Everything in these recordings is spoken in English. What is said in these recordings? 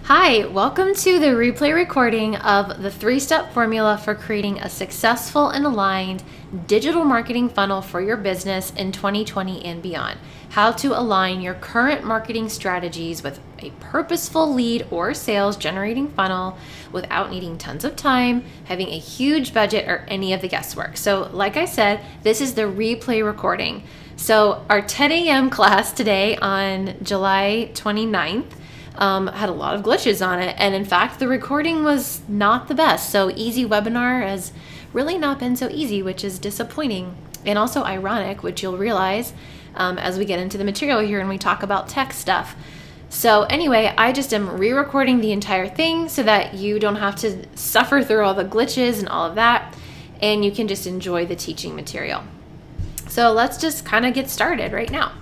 Hi, welcome to the replay recording of the 3-step formula for creating a successful and aligned digital marketing funnel for your business in 2020 and beyond. How to align your current marketing strategies with a purposeful lead or sales generating funnel without needing tons of time, having a huge budget, or any of the guesswork. So like I said, this is the replay recording. So our 10 a.m. class today on July 29th had a lot of glitches on it, and in fact the recording was not the best. So Easy Webinar has really not been so easy, which is disappointing and also ironic, which you'll realize as we get into the material here and we talk about tech stuff. So anyway, I just am re-recording the entire thing so that you don't have to suffer through all the glitches and all of that, and you can just enjoy the teaching material. So let's just kind of get started right now.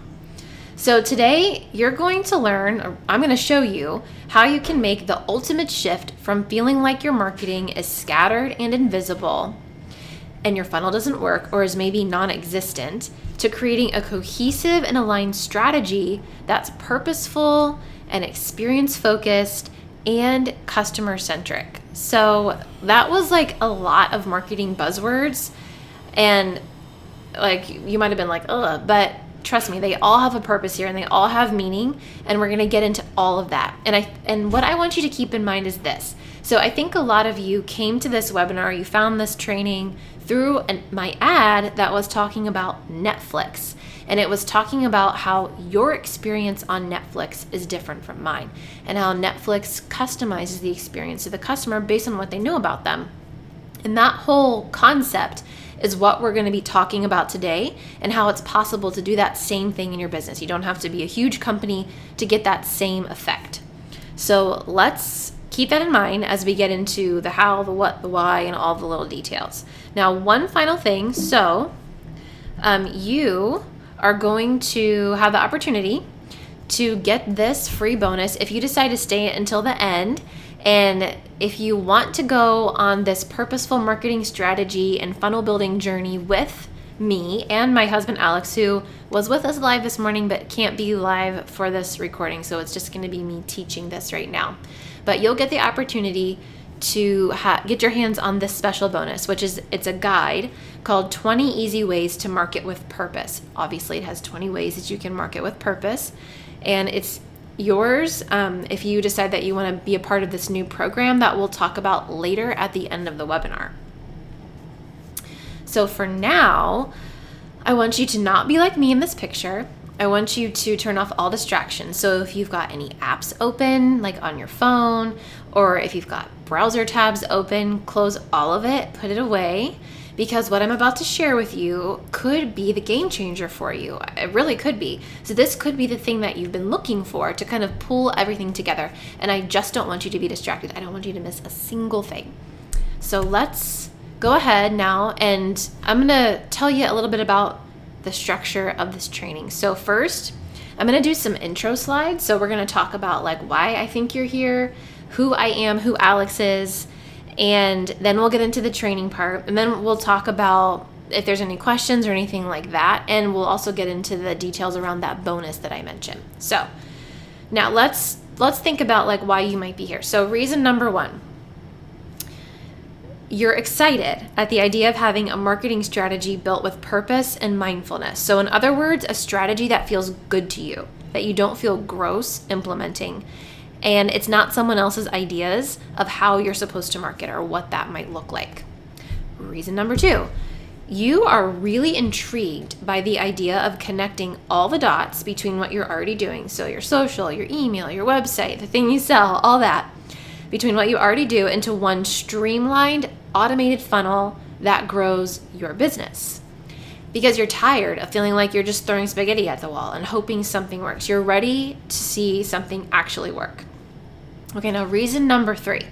So today you're going to learn, or I'm going to show you how you can make the ultimate shift from feeling like your marketing is scattered and invisible and your funnel doesn't work or is maybe non-existent to creating a cohesive and aligned strategy that's purposeful and experience focused and customer centric. So that was like a lot of marketing buzzwords, and like you might have been like, ugh, but trust me, they all have a purpose here and they all have meaning, and we're going to get into all of that. And what I want you to keep in mind is this. So I think a lot of you came to this webinar, you found this training through my ad that was talking about Netflix, and it was talking about how your experience on Netflix is different from mine and how Netflix customizes the experience of the customer based on what they know about them. And that whole concept is what we're going to be talking about today, and how it's possible to do that same thing in your business. You don't have to be a huge company to get that same effect. So let's keep that in mind as we get into the how, the what, the why, and all the little details. Now, one final thing. So you are going to have the opportunity to get this free bonus if you decide to stay until the end. And if you want to go on this purposeful marketing strategy and funnel building journey with me and my husband, Alex, who was with us live this morning but can't be live for this recording, so it's just going to be me teaching this right now. But you'll get the opportunity to get your hands on this special bonus, which is, it's a guide called 20 Easy Ways to Market with Purpose. Obviously, it has 20 ways that you can market with purpose, and it's yours if you decide that you want to be a part of this new program that we'll talk about later at the end of the webinar. So for now, I want you to not be like me in this picture. I want you to turn off all distractions. So if you've got any apps open, like on your phone, or if you've got browser tabs open, close all of it, put it away, because what I'm about to share with you could be the game changer for you. It really could be. So this could be the thing that you've been looking for to kind of pull everything together. And I just don't want you to be distracted. I don't want you to miss a single thing. So let's go ahead now, and I'm going to tell you a little bit about the structure of this training. So first, I'm going to do some intro slides. So we're going to talk about like why I think you're here, who I am, who Alex is, and then we'll get into the training part, and then we'll talk about if there's any questions or anything like that, and we'll also get into the details around that bonus that I mentioned. So now let's think about like why you might be here. So reason number one, you're excited at the idea of having a marketing strategy built with purpose and mindfulness. So in other words, a strategy that feels good to you, that you don't feel gross implementing, and it's not someone else's ideas of how you're supposed to market or what that might look like. Reason number two, you are really intrigued by the idea of connecting all the dots between what you're already doing. So your social, your email, your website, the thing you sell, all that, between what you already do into one streamlined, automated funnel that grows your business. Because you're tired of feeling like you're just throwing spaghetti at the wall and hoping something works. You're ready to see something actually work. Okay, now reason number three,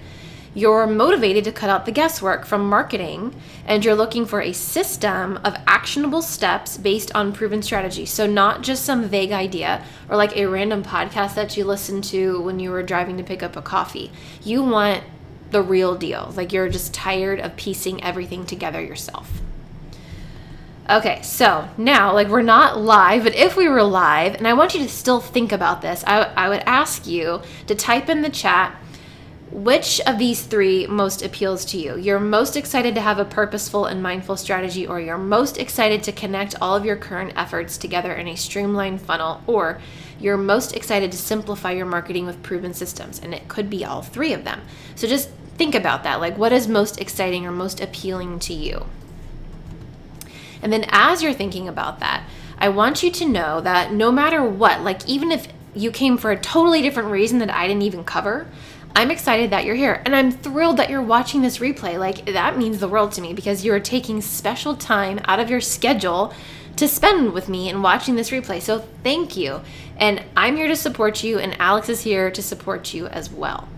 you're motivated to cut out the guesswork from marketing, and you're looking for a system of actionable steps based on proven strategy. So not just some vague idea or like a random podcast that you listened to when you were driving to pick up a coffee. You want the real deal. Like you're just tired of piecing everything together yourself. Okay, so now, like, we're not live, but if we were live, and I want you to still think about this, I would ask you to type in the chat which of these three most appeals to you. You're most excited to have a purposeful and mindful strategy, or you're most excited to connect all of your current efforts together in a streamlined funnel, or you're most excited to simplify your marketing with proven systems. And it could be all three of them. So just think about that. Like, what is most exciting or most appealing to you? And then as you're thinking about that, I want you to know that no matter what, like, even if you came for a totally different reason that I didn't even cover, I'm excited that you're here, and I'm thrilled that you're watching this replay. Like, that means the world to me, because you're taking special time out of your schedule to spend with me and watching this replay. So thank you. And I'm here to support you, and Alex is here to support you as well.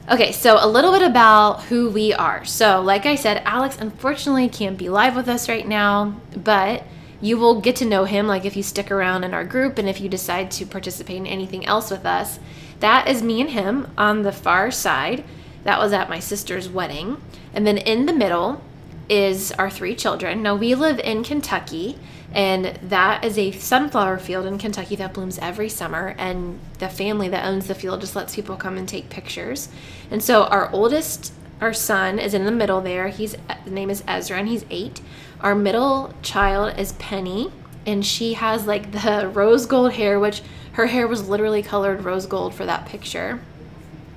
Okay, so a little bit about who we are. So like I said, Alex unfortunately can't be live with us right now, but you will get to know him, like, if you stick around in our group, and if you decide to participate in anything else with us. That is me and him on the far side. That was at my sister's wedding. And then in the middle is our three children. Now, we live in Kentucky, and that is a sunflower field in Kentucky that blooms every summer, and the family that owns the field just lets people come and take pictures. And so our son is in the middle there. The name is Ezra, and he's 8. Our middle child is Penny, and she has like the rose gold hair, which her hair was literally colored rose gold for that picture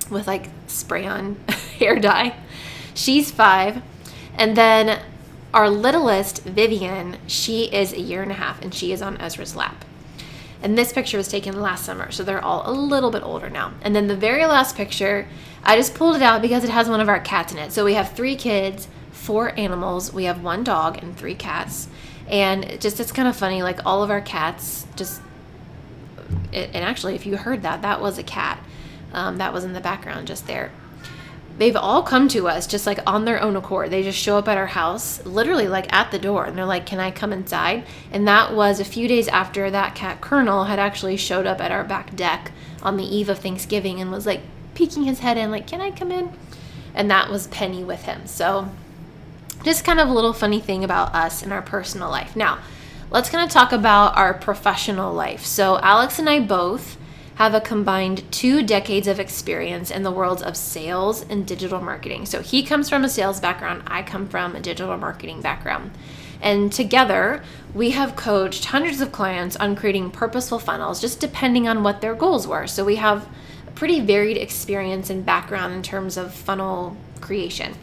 with like spray on hair dye. She's 5. And then our littlest, Vivian, she is 1.5 years, and she is on Ezra's lap. And this picture was taken last summer, so they're all a little bit older now. And then the very last picture, I just pulled it out because it has one of our cats in it. So we have 3 kids, 4 animals. We have 1 dog and 3 cats. And it's kind of funny, like, all of our cats and actually, if you heard that, that was a cat. That was in the background just there. They've all come to us just like on their own accord. They just show up at our house, literally like at the door, and they're like, can I come inside? And that was a few days after that cat Colonel had actually showed up at our back deck on the eve of Thanksgiving and was like peeking his head in, like, can I come in? And that was Penny with him. So just kind of a little funny thing about us in our personal life. Now, let's kind of talk about our professional life. So Alex and I both have a combined 2 decades of experience in the worlds of sales and digital marketing. So he comes from a sales background, I come from a digital marketing background. And together, we have coached hundreds of clients on creating purposeful funnels, just depending on what their goals were. So we have a pretty varied experience and background in terms of funnel creation.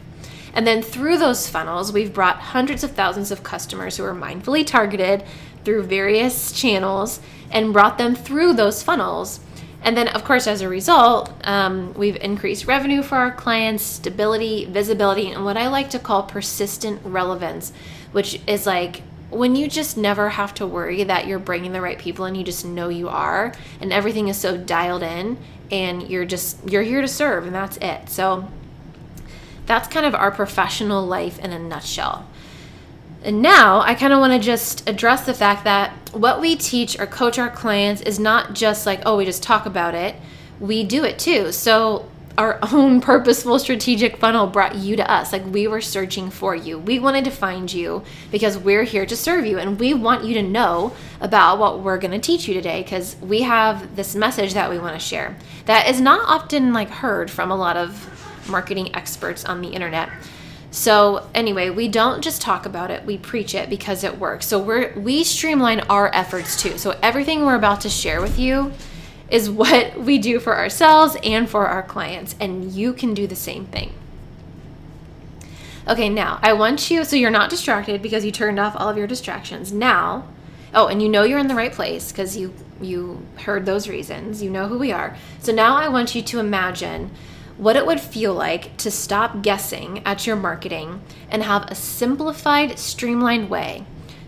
And then through those funnels, we've brought hundreds of thousands of customers who are mindfully targeted through various channels and brought them through those funnels. And then, of course, as a result, we've increased revenue for our clients, stability, visibility, and what I like to call persistent relevance, which is like when you just never have to worry that you're bringing the right people, and you just know you are, and everything is so dialed in, and you're here to serve, and that's it. So that's kind of our professional life in a nutshell. And now I kind of want to just address the fact that what we teach or coach our clients is not just like, oh, we just talk about it. We do it too. So our own purposeful strategic funnel brought you to us. Like, we were searching for you. We wanted to find you because we're here to serve you. And we want you to know about what we're going to teach you today, because we have this message that we want to share that is not often like heard from a lot of marketing experts on the internet. So anyway, we don't just talk about it, we preach it because it works. So we streamline our efforts too. So everything we're about to share with you is what we do for ourselves and for our clients, and you can do the same thing. Okay, now I want you, so you're not distracted because you turned off all of your distractions. Now, oh, and you know you're in the right place because you heard those reasons, you know who we are. So now I want you to imagine what it would feel like to stop guessing at your marketing and have a simplified, streamlined way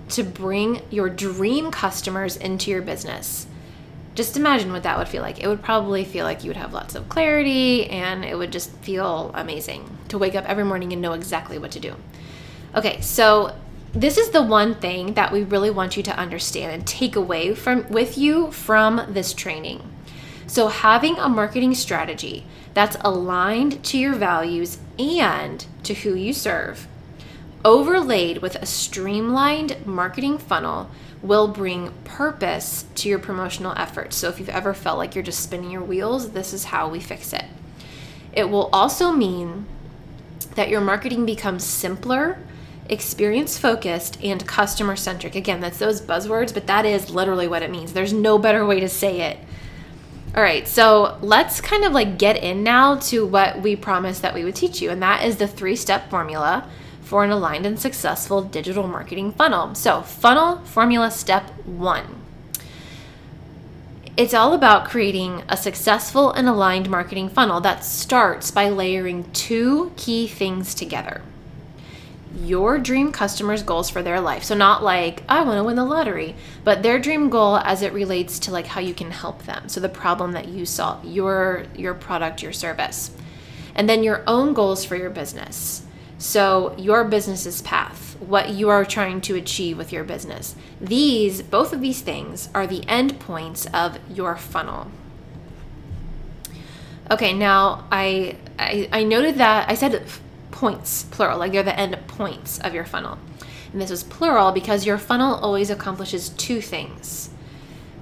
to bring your dream customers into your business. Just imagine what that would feel like. It would probably feel like you would have lots of clarity, and it would just feel amazing to wake up every morning and know exactly what to do. Okay, so this is the one thing that we really want you to understand and take away with you from this training. So having a marketing strategy that's aligned to your values and to who you serve overlaid with a streamlined marketing funnel will bring purpose to your promotional efforts. So if you've ever felt like you're just spinning your wheels, this is how we fix it. It will also mean that your marketing becomes simpler, experience-focused, and customer-centric. Again, that's those buzzwords, but that is literally what it means. There's no better way to say it. All right, so let's kind of like get in now to what we promised that we would teach you, and that is the 3-step formula for an aligned and successful digital marketing funnel. So funnel formula step 1. It's all about creating a successful and aligned marketing funnel that starts by layering 2 key things together. Your dream customer's goals for their life. So not like, I want to win the lottery, but their dream goal as it relates to like how you can help them. So the problem that you solve, your product, your service. And then your own goals for your business. So your business's path, what you are trying to achieve with your business. Both of these things are the end points of your funnel. Okay, now I noted that I said points, plural, like they're the end points of your funnel. And this was plural because your funnel always accomplishes 2 things.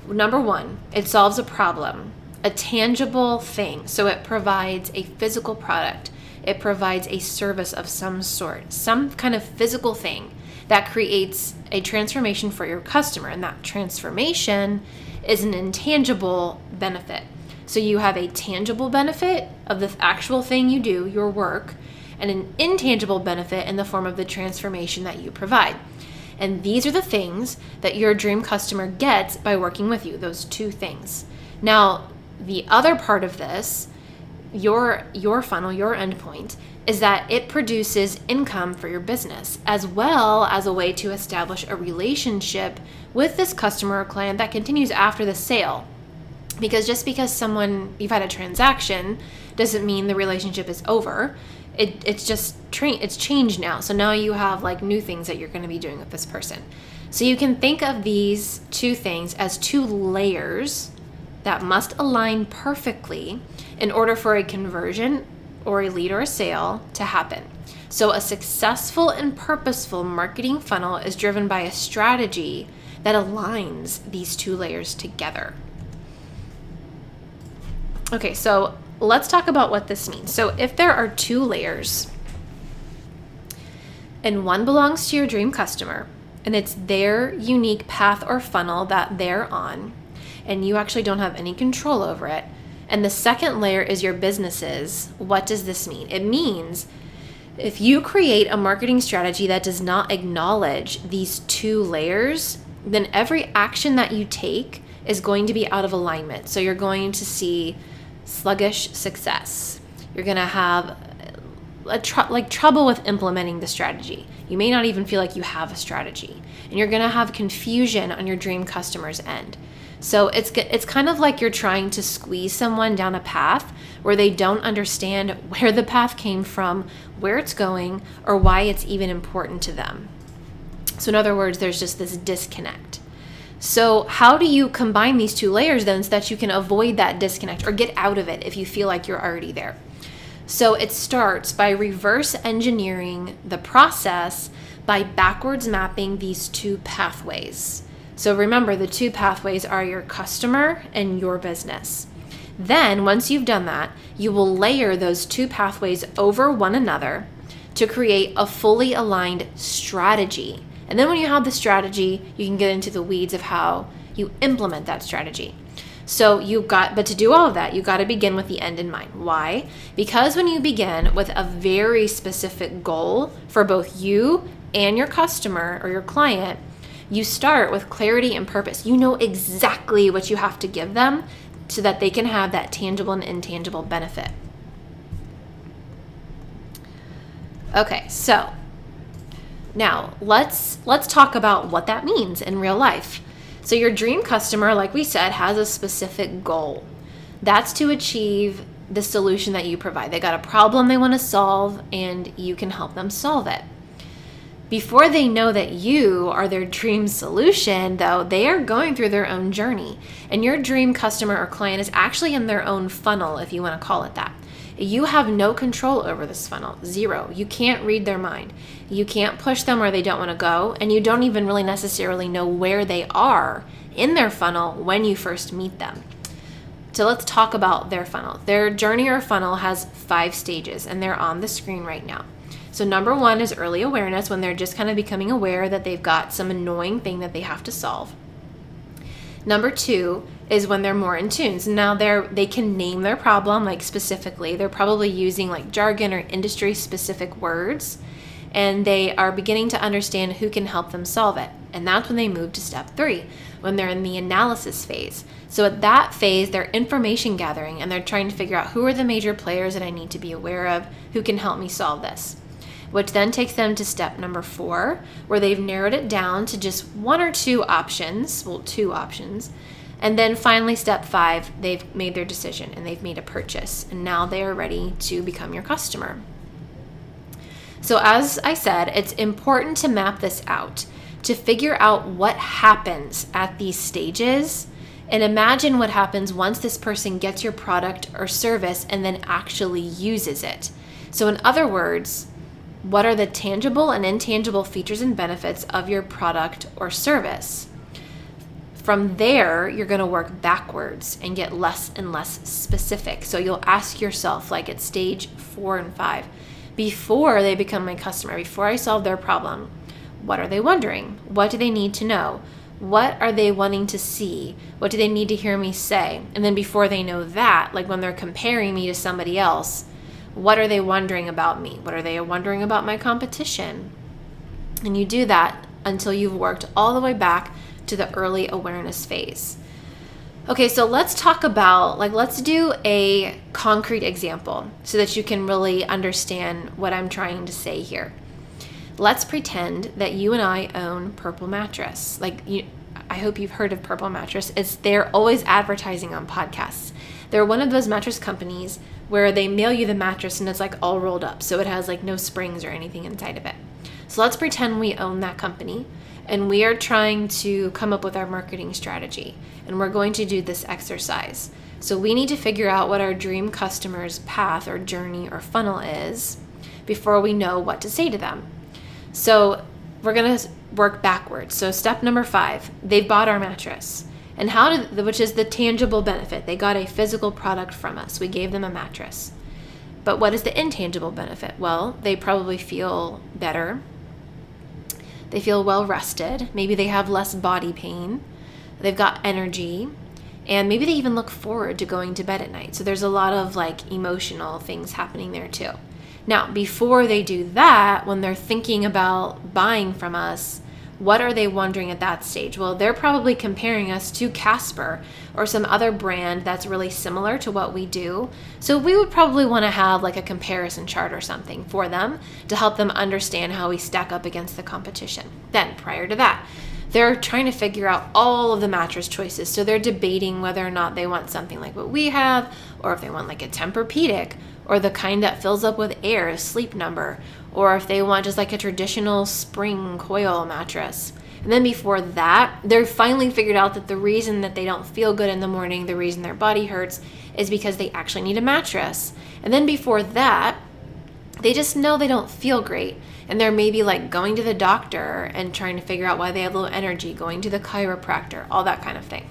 Number 1, it solves a problem, a tangible thing. So it provides a physical product. It provides a service of some sort, some kind of physical thing that creates a transformation for your customer. And that transformation is an intangible benefit. So you have a tangible benefit of the actual thing you do, your work, and an intangible benefit in the form of the transformation that you provide. And these are the things that your dream customer gets by working with you, those 2 things. Now, the other part of this, your funnel, your endpoint, is that it produces income for your business, as well as a way to establish a relationship with this customer or client that continues after the sale. Because just because you've had a transaction doesn't mean the relationship is over. It's changed now. So now you have like new things that you're going to be doing with this person. So you can think of these 2 things as 2 layers that must align perfectly in order for a conversion or a lead or a sale to happen. So a successful and purposeful marketing funnel is driven by a strategy that aligns these 2 layers together. Okay, so let's talk about what this means. So if there are 2 layers and one belongs to your dream customer and it's their unique path or funnel that they're on, and you actually don't have any control over it, and the second layer is your business's, what does this mean? It means if you create a marketing strategy that does not acknowledge these 2 layers, then every action that you take is going to be out of alignment. So you're going to see sluggish success. You're going to have trouble with implementing the strategy. You may not even feel like you have a strategy, and you're going to have confusion on your dream customer's end. So it's kind of like you're trying to squeeze someone down a path where they don't understand where the path came from, where it's going, or why it's even important to them. So in other words, there's just this disconnect. So how do you combine these 2 layers then so that you can avoid that disconnect or get out of it if you feel like you're already there? So it starts by reverse engineering the process by backwards mapping these 2 pathways. So remember, the 2 pathways are your customer and your business. Then once you've done that, you will layer those 2 pathways over one another to create a fully aligned strategy. And then when you have the strategy, you can get into the weeds of how you implement that strategy. But to do all of that, you got to begin with the end in mind. Why? Because when you begin with a very specific goal for both you and your customer or your client, you start with clarity and purpose. You know exactly what you have to give them so that they can have that tangible and intangible benefit. Okay, so now let's talk about what that means in real life. So your dream customer, like we said, has a specific goal. That's to achieve the solution that you provide. They got a problem they want to solve, and you can help them solve it. Before they know that you are their dream solution, though, they are going through their own journey. And your dream customer or client is actually in their own funnel, if you want to call it that. You have no control over this funnel, zero. You can't read their mind. You can't push them where they don't want to go, and you don't even really necessarily know where they are in their funnel when you first meet them. So let's talk about their funnel. Their journey or funnel has 5 stages, and they're on the screen right now. So number 1 is early awareness, when they're just kind of becoming aware that they've got some annoying thing that they have to solve. Number 2 is when they're more in tune. So now they can name their problem, like specifically. They're probably using like jargon or industry specific words, and they are beginning to understand who can help them solve it. And that's when they move to step 3, when they're in the analysis phase. So at that phase, they're information gathering, and they're trying to figure out who are the major players that I need to be aware of, who can help me solve this. Which then takes them to step number 4, where they've narrowed it down to just 1 or 2 options, well, 2 options. And then finally, step 5, they've made their decision and they've made a purchase, and now they are ready to become your customer. So as I said, it's important to map this out, to figure out what happens at these stages, and imagine what happens once this person gets your product or service and then actually uses it. So in other words, what are the tangible and intangible features and benefits of your product or service? From there, you're going to work backwards and get less and less specific. So you'll ask yourself, like at stage 4 and 5, before they become my customer, before I solve their problem, what are they wondering? What do they need to know? What are they wanting to see? What do they need to hear me say? And then before they know that, like when they're comparing me to somebody else, what are they wondering about me? What are they wondering about my competition? And you do that until you've worked all the way back to the early awareness phase. Okay, so let's talk about, let's do a concrete example so that you can really understand what I'm trying to say here. Let's pretend that you and I own Purple Mattress. I hope you've heard of Purple Mattress. They're always advertising on podcasts. They're one of those mattress companies where they mail you the mattress and it's like all rolled up. So it has like no springs or anything inside of it. So let's pretend we own that company and we are trying to come up with our marketing strategy. And we're going to do this exercise. So we need to figure out what our dream customer's path or journey or funnel is before we know what to say to them. So we're going to work backwards. So step number 5, they've bought our mattress. And which is the tangible benefit. They got a physical product from us. We gave them a mattress. But what is the intangible benefit? Well, they probably feel better. They feel well rested. Maybe they have less body pain. They've got energy. And maybe they even look forward to going to bed at night. So there's a lot of emotional things happening there too. Now, before they do that, when they're thinking about buying from us, what are they wondering at that stage? Well, they're probably comparing us to Casper or some other brand that's really similar to what we do. So we would probably want to have a comparison chart or something for them to help them understand how we stack up against the competition. Then, prior to that, they're trying to figure out all of the mattress choices. So they're debating whether or not they want something like what we have, or if they want a Tempur-Pedic, or the kind that fills up with air, a Sleep Number, or if they want just a traditional spring coil mattress. And then before that, they're finally figured out that the reason that they don't feel good in the morning, the reason their body hurts, is because they actually need a mattress. And then before that, they just know they don't feel great. And they're maybe going to the doctor and trying to figure out why they have low energy, going to the chiropractor, all that kind of thing.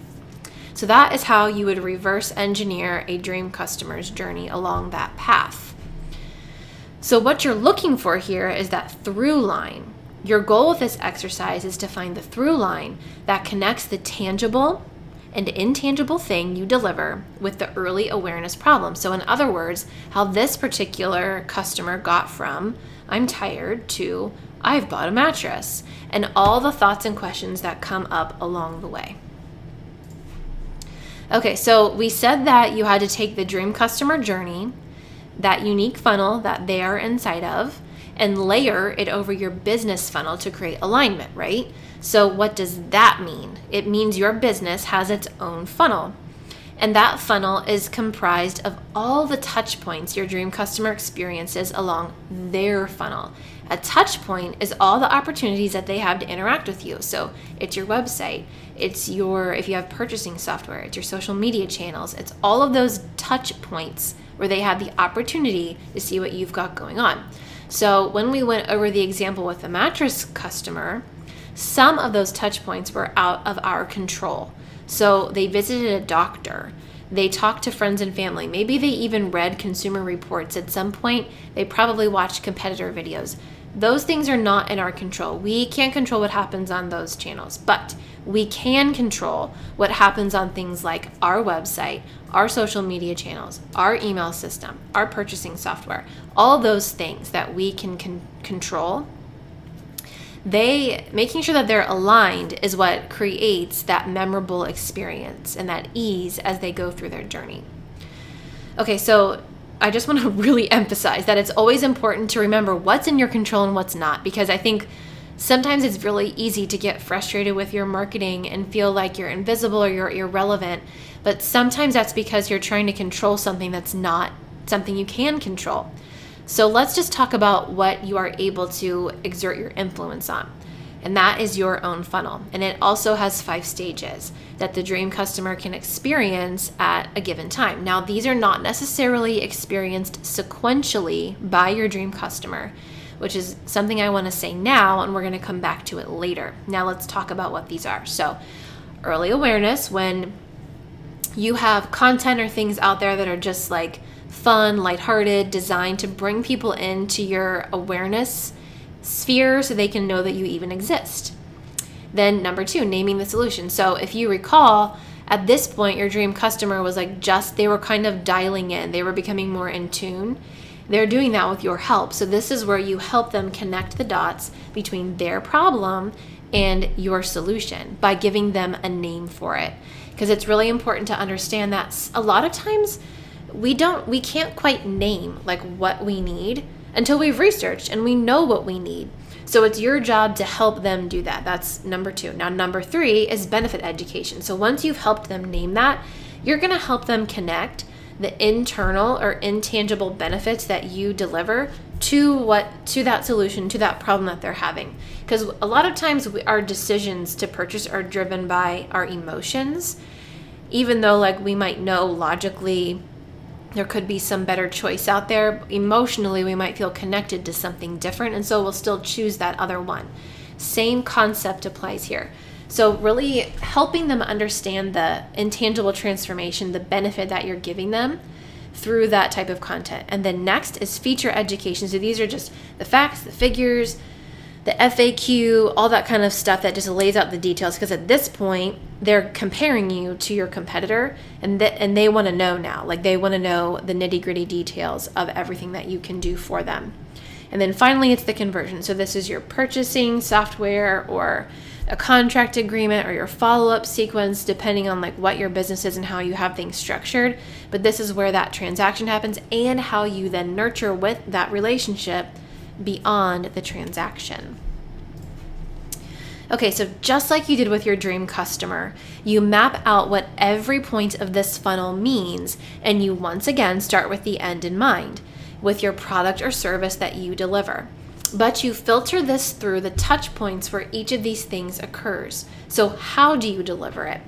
So that is how you would reverse engineer a dream customer's journey along that path. So what you're looking for here is that through line. Your goal with this exercise is to find the through line that connects the tangible and intangible thing you deliver with the early awareness problem. So in other words, how this particular customer got from I'm tired to I've bought a mattress, and all the thoughts and questions that come up along the way. Okay, so we said that you had to take the dream customer journey, that unique funnel that they are inside of, and layer it over your business funnel to create alignment, right? So what does that mean? It means your business has its own funnel. And that funnel is comprised of all the touch points your dream customer experiences along their funnel. A touch point is all the opportunities that they have to interact with you. So it's your website, it's if you have purchasing software, it's your social media channels, it's all of those touch points where they had the opportunity to see what you've got going on. So when we went over the example with the mattress customer, some of those touch points were out of our control. So they visited a doctor. They talked to friends and family. Maybe they even read consumer reports at some point. They probably watched competitor videos. Those things are not in our control. We can't control what happens on those channels, but we can control what happens on things like our website, our social media channels, our email system, our purchasing software, all those things that we can control. Making sure that they're aligned is what creates that memorable experience and that ease as they go through their journey. Okay, so I just want to really emphasize that it's always important to remember what's in your control and what's not, because I think sometimes it's really easy to get frustrated with your marketing and feel like you're invisible or you're irrelevant, but sometimes that's because you're trying to control something that's not something you can control. So let's just talk about what you are able to exert your influence on. And that is your own funnel. And it also has 5 stages that the dream customer can experience at a given time. Now, these are not necessarily experienced sequentially by your dream customer, which is something I want to say now, and we're going to come back to it later. Now let's talk about what these are. So early awareness, when you have content or things out there that are just like fun, lighthearted, designed to bring people into your awareness sphere so they can know that you even exist. Then number 2, naming the solution. So if you recall, at this point, your dream customer was like they were kind of dialing in. They were becoming more in tune. They're doing that with your help. So this is where you help them connect the dots between their problem and your solution by giving them a name for it. Because it's really important to understand that a lot of times we can't quite name like what we need until we've researched and we know what we need. So it's your job to help them do that. That's number 2. Now, number 3 is benefit education. So once you've helped them name that, you're going to help them connect the internal or intangible benefits that you deliver to that solution, to that problem that they're having. Because a lot of times our decisions to purchase are driven by our emotions, even though like we might know logically there could be some better choice out there. Emotionally, we might feel connected to something different, and so we'll still choose that other one. Same concept applies here. So really helping them understand the intangible transformation, the benefit that you're giving them through that type of content. And then next is feature education. So these are just the facts, the figures, the FAQ, all that kind of stuff that just lays out the details, because at this point they're comparing you to your competitor, and they want to know now, like they want to know the nitty-gritty details of everything that you can do for them. And then finally it's the conversion. So this is your purchasing software or a contract agreement or your follow-up sequence, depending on like what your business is and how you have things structured. But this is where that transaction happens and how you then nurture with that relationship beyond the transaction. Okay, so just like you did with your dream customer, you map out what every point of this funnel means, and you once again start with the end in mind, with your product or service that you deliver. But you filter this through the touch points where each of these things occurs. So how do you deliver it?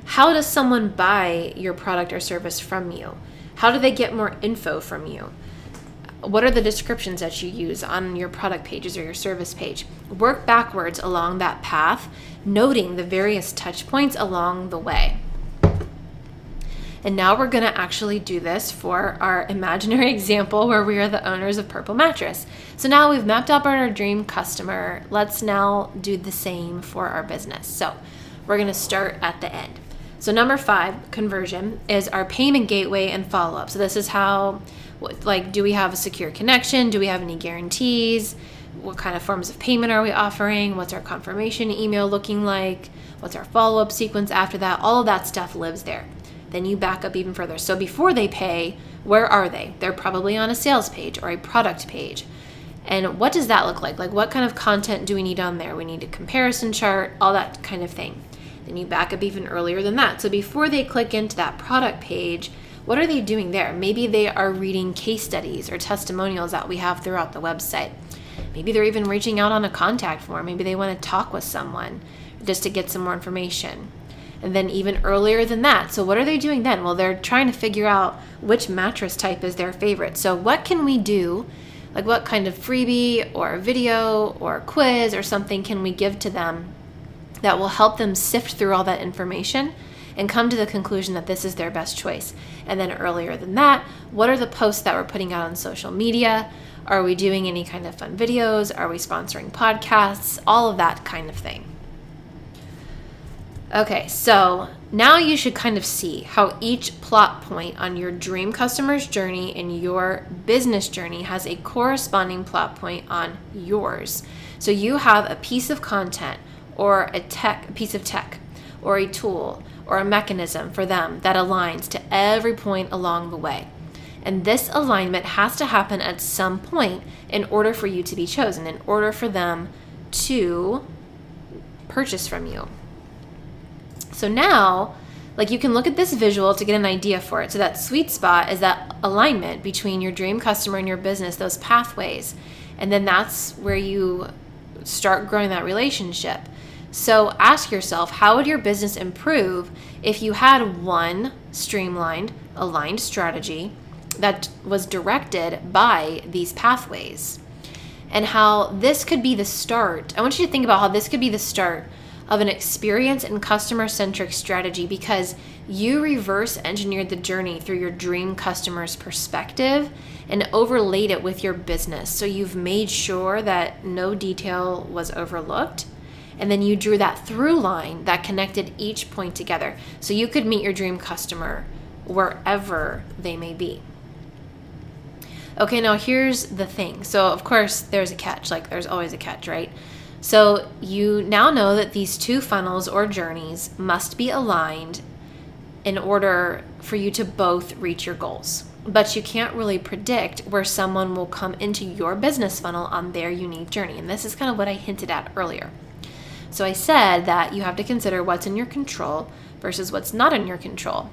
How does someone buy your product or service from you? How do they get more info from you? What are the descriptions that you use on your product pages or your service page? Work backwards along that path, noting the various touch points along the way. And now we're going to actually do this for our imaginary example where we are the owners of Purple Mattress. So now we've mapped out our dream customer. Let's now do the same for our business. So we're going to start at the end. So number 5, conversion, is our payment gateway and follow-up. So this is how, like, do we have a secure connection? Do we have any guarantees? What kind of forms of payment are we offering? What's our confirmation email looking like? What's our follow-up sequence after that? All of that stuff lives there. Then you back up even further. So before they pay, where are they? They're probably on a sales page or a product page. And what does that look like? Like, what kind of content do we need on there? We need a comparison chart, all that kind of thing. Then you back up even earlier than that. So before they click into that product page, what are they doing there? Maybe they are reading case studies or testimonials that we have throughout the website. Maybe they're even reaching out on a contact form. Maybe they want to talk with someone just to get some more information. And then even earlier than that. So what are they doing then? Well, they're trying to figure out which mattress type is their favorite. So what can we do? Like what kind of freebie or video or quiz or something can we give to them that will help them sift through all that information and come to the conclusion that this is their best choice? And then earlier than that, what are the posts that we're putting out on social media? Are we doing any kind of fun videos? Are we sponsoring podcasts? All of that kind of thing. Okay, so now you should kind of see how each plot point on your dream customer's journey and your business journey has a corresponding plot point on yours. So you have a piece of content or a piece of tech or a tool or a mechanism for them that aligns to every point along the way. And this alignment has to happen at some point in order for you to be chosen, in order for them to purchase from you. So now, like, you can look at this visual to get an idea for it. So that sweet spot is that alignment between your dream customer and your business, those pathways. And then that's where you start growing that relationship. So ask yourself, how would your business improve if you had one streamlined, aligned strategy that was directed by these pathways? And how this could be the start. I want you to think about how this could be the start of an experience and customer-centric strategy, because you reverse engineered the journey through your dream customer's perspective and overlaid it with your business. So you've made sure that no detail was overlooked. And then you drew that through line that connected each point together. So you could meet your dream customer wherever they may be. Okay, now here's the thing. So of course there's a catch, like there's always a catch, right? So you now know that these two funnels or journeys must be aligned in order for you to both reach your goals. But you can't really predict where someone will come into your business funnel on their unique journey. And this is kind of what I hinted at earlier. So I said that you have to consider what's in your control versus what's not in your control.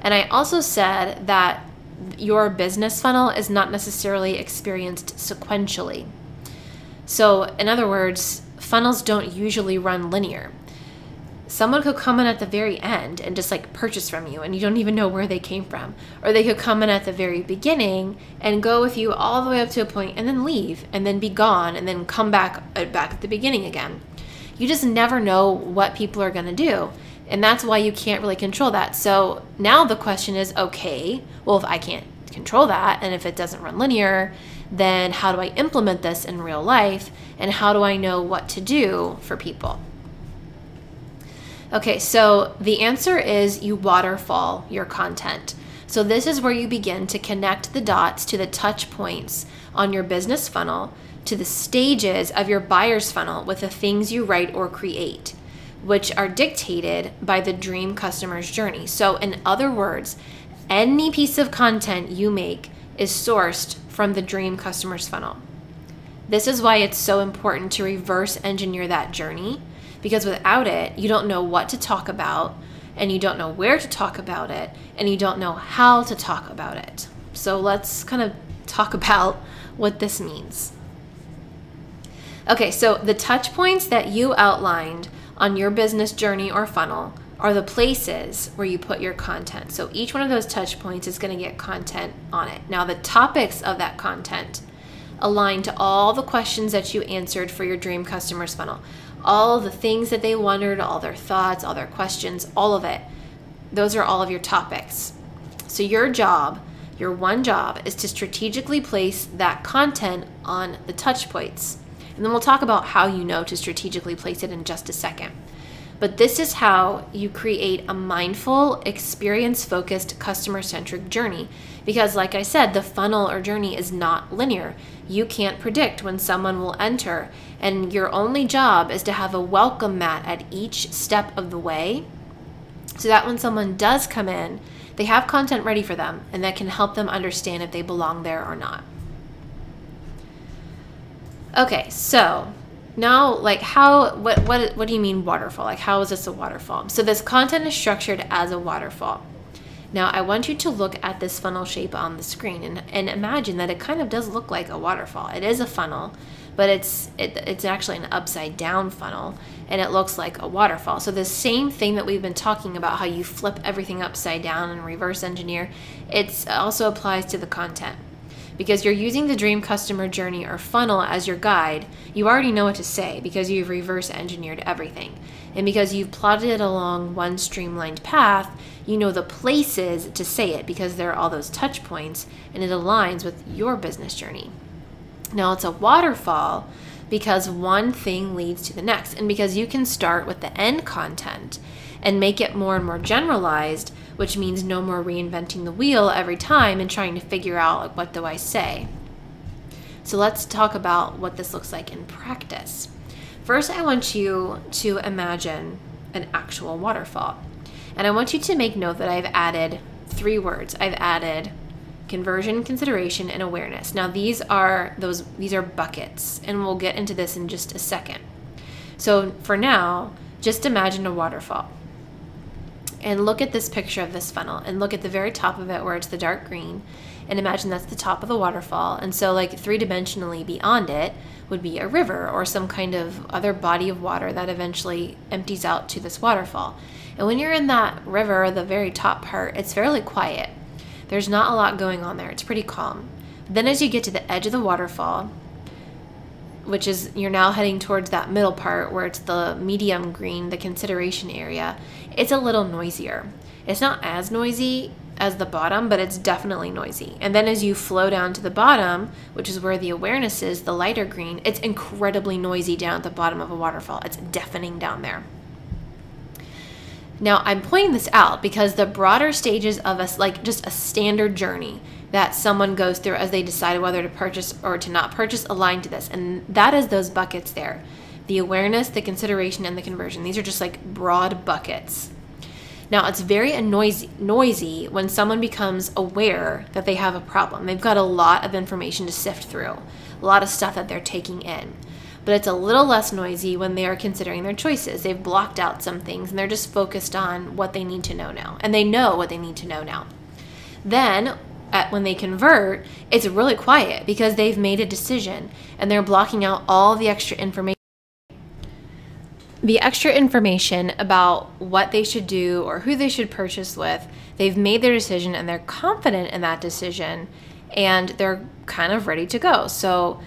And I also said that your business funnel is not necessarily experienced sequentially. So in other words, funnels don't usually run linear. Someone could come in at the very end and just like purchase from you and you don't even know where they came from. Or they could come in at the very beginning and go with you all the way up to a point and then leave and then be gone and then come back at the beginning again. You just never know what people are going to do. And that's why you can't really control that. So now the question is, okay, well, if I can't control that and if it doesn't run linear, then how do I implement this in real life? And how do I know what to do for people? Okay, so the answer is you waterfall your content. So this is where you begin to connect the dots to the touch points on your business funnel, to the stages of your buyer's funnel with the things you write or create, which are dictated by the dream customer's journey. So in other words, any piece of content you make is sourced from the dream customer's funnel. This is why it's so important to reverse engineer that journey, because without it, you don't know what to talk about, and you don't know where to talk about it, and you don't know how to talk about it. So let's kind of talk about what this means. Okay, so the touch points that you outlined on your business journey or funnel are the places where you put your content. So each one of those touch points is going to get content on it. Now the topics of that content align to all the questions that you answered for your dream customer's funnel. All the things that they wondered, all their thoughts, all their questions, all of it. Those are all of your topics. So your job, your one job, is to strategically place that content on the touch points. And then we'll talk about how you know to strategically place it in just a second. But this is how you create a mindful, experience-focused, customer-centric journey. Because like I said, the funnel or journey is not linear. You can't predict when someone will enter, and your only job is to have a welcome mat at each step of the way, so that when someone does come in, they have content ready for them, and that can help them understand if they belong there or not. Okay, so now, like, what do you mean waterfall? Like, how is this a waterfall? So this content is structured as a waterfall. Now, I want you to look at this funnel shape on the screen and imagine that it kind of does look like a waterfall. It is a funnel, but it's actually an upside down funnel, and it looks like a waterfall. So the same thing that we've been talking about, how you flip everything upside down and reverse engineer, it also applies to the content. Because you're using the dream customer journey or funnel as your guide, you already know what to say because you've reverse engineered everything. And because you've plotted it along one streamlined path, you know the places to say it because there are all those touch points, and it aligns with your business journey. Now it's a waterfall because one thing leads to the next, and because you can start with the end content and make it more and more generalized, which means no more reinventing the wheel every time and trying to figure out, like, what do I say? So let's talk about what this looks like in practice. First, I want you to imagine an actual waterfall. And I want you to make note that I've added 3 words. I've added conversion, consideration, and awareness. Now these are buckets, and we'll get into this in just a second. So for now, just imagine a waterfall. And look at this picture of this funnel, and look at the very top of it where it's the dark green, and imagine that's the top of the waterfall. And so, like, 3-dimensionally beyond it would be a river or some kind of other body of water that eventually empties out to this waterfall. And when you're in that river, the very top part, it's fairly quiet. There's not a lot going on there. It's pretty calm. Then as you get to the edge of the waterfall, which is, you're now heading towards that middle part where it's the medium green, the consideration area, it's a little noisier. It's not as noisy as the bottom, but it's definitely noisy. And then as you flow down to the bottom, which is where the awareness is, the lighter green, it's incredibly noisy down at the bottom of a waterfall. It's deafening down there. Now, I'm pointing this out because the broader stages of us, like just a standard journey that someone goes through as they decide whether to purchase or to not purchase, align to this. And that is those buckets there. The awareness, the consideration, and the conversion. These are just like broad buckets. Now, it's very noisy when someone becomes aware that they have a problem. They've got a lot of information to sift through, a lot of stuff that they're taking in. But it's a little less noisy when they are considering their choices. They've blocked out some things and they're just focused on what they need to know now. And they know what they need to know now. Then, when they convert, it's really quiet because they've made a decision and they're blocking out all the extra information. The extra information about what they should do or who they should purchase with. They've made their decision and they're confident in that decision and they're kind of ready to go. So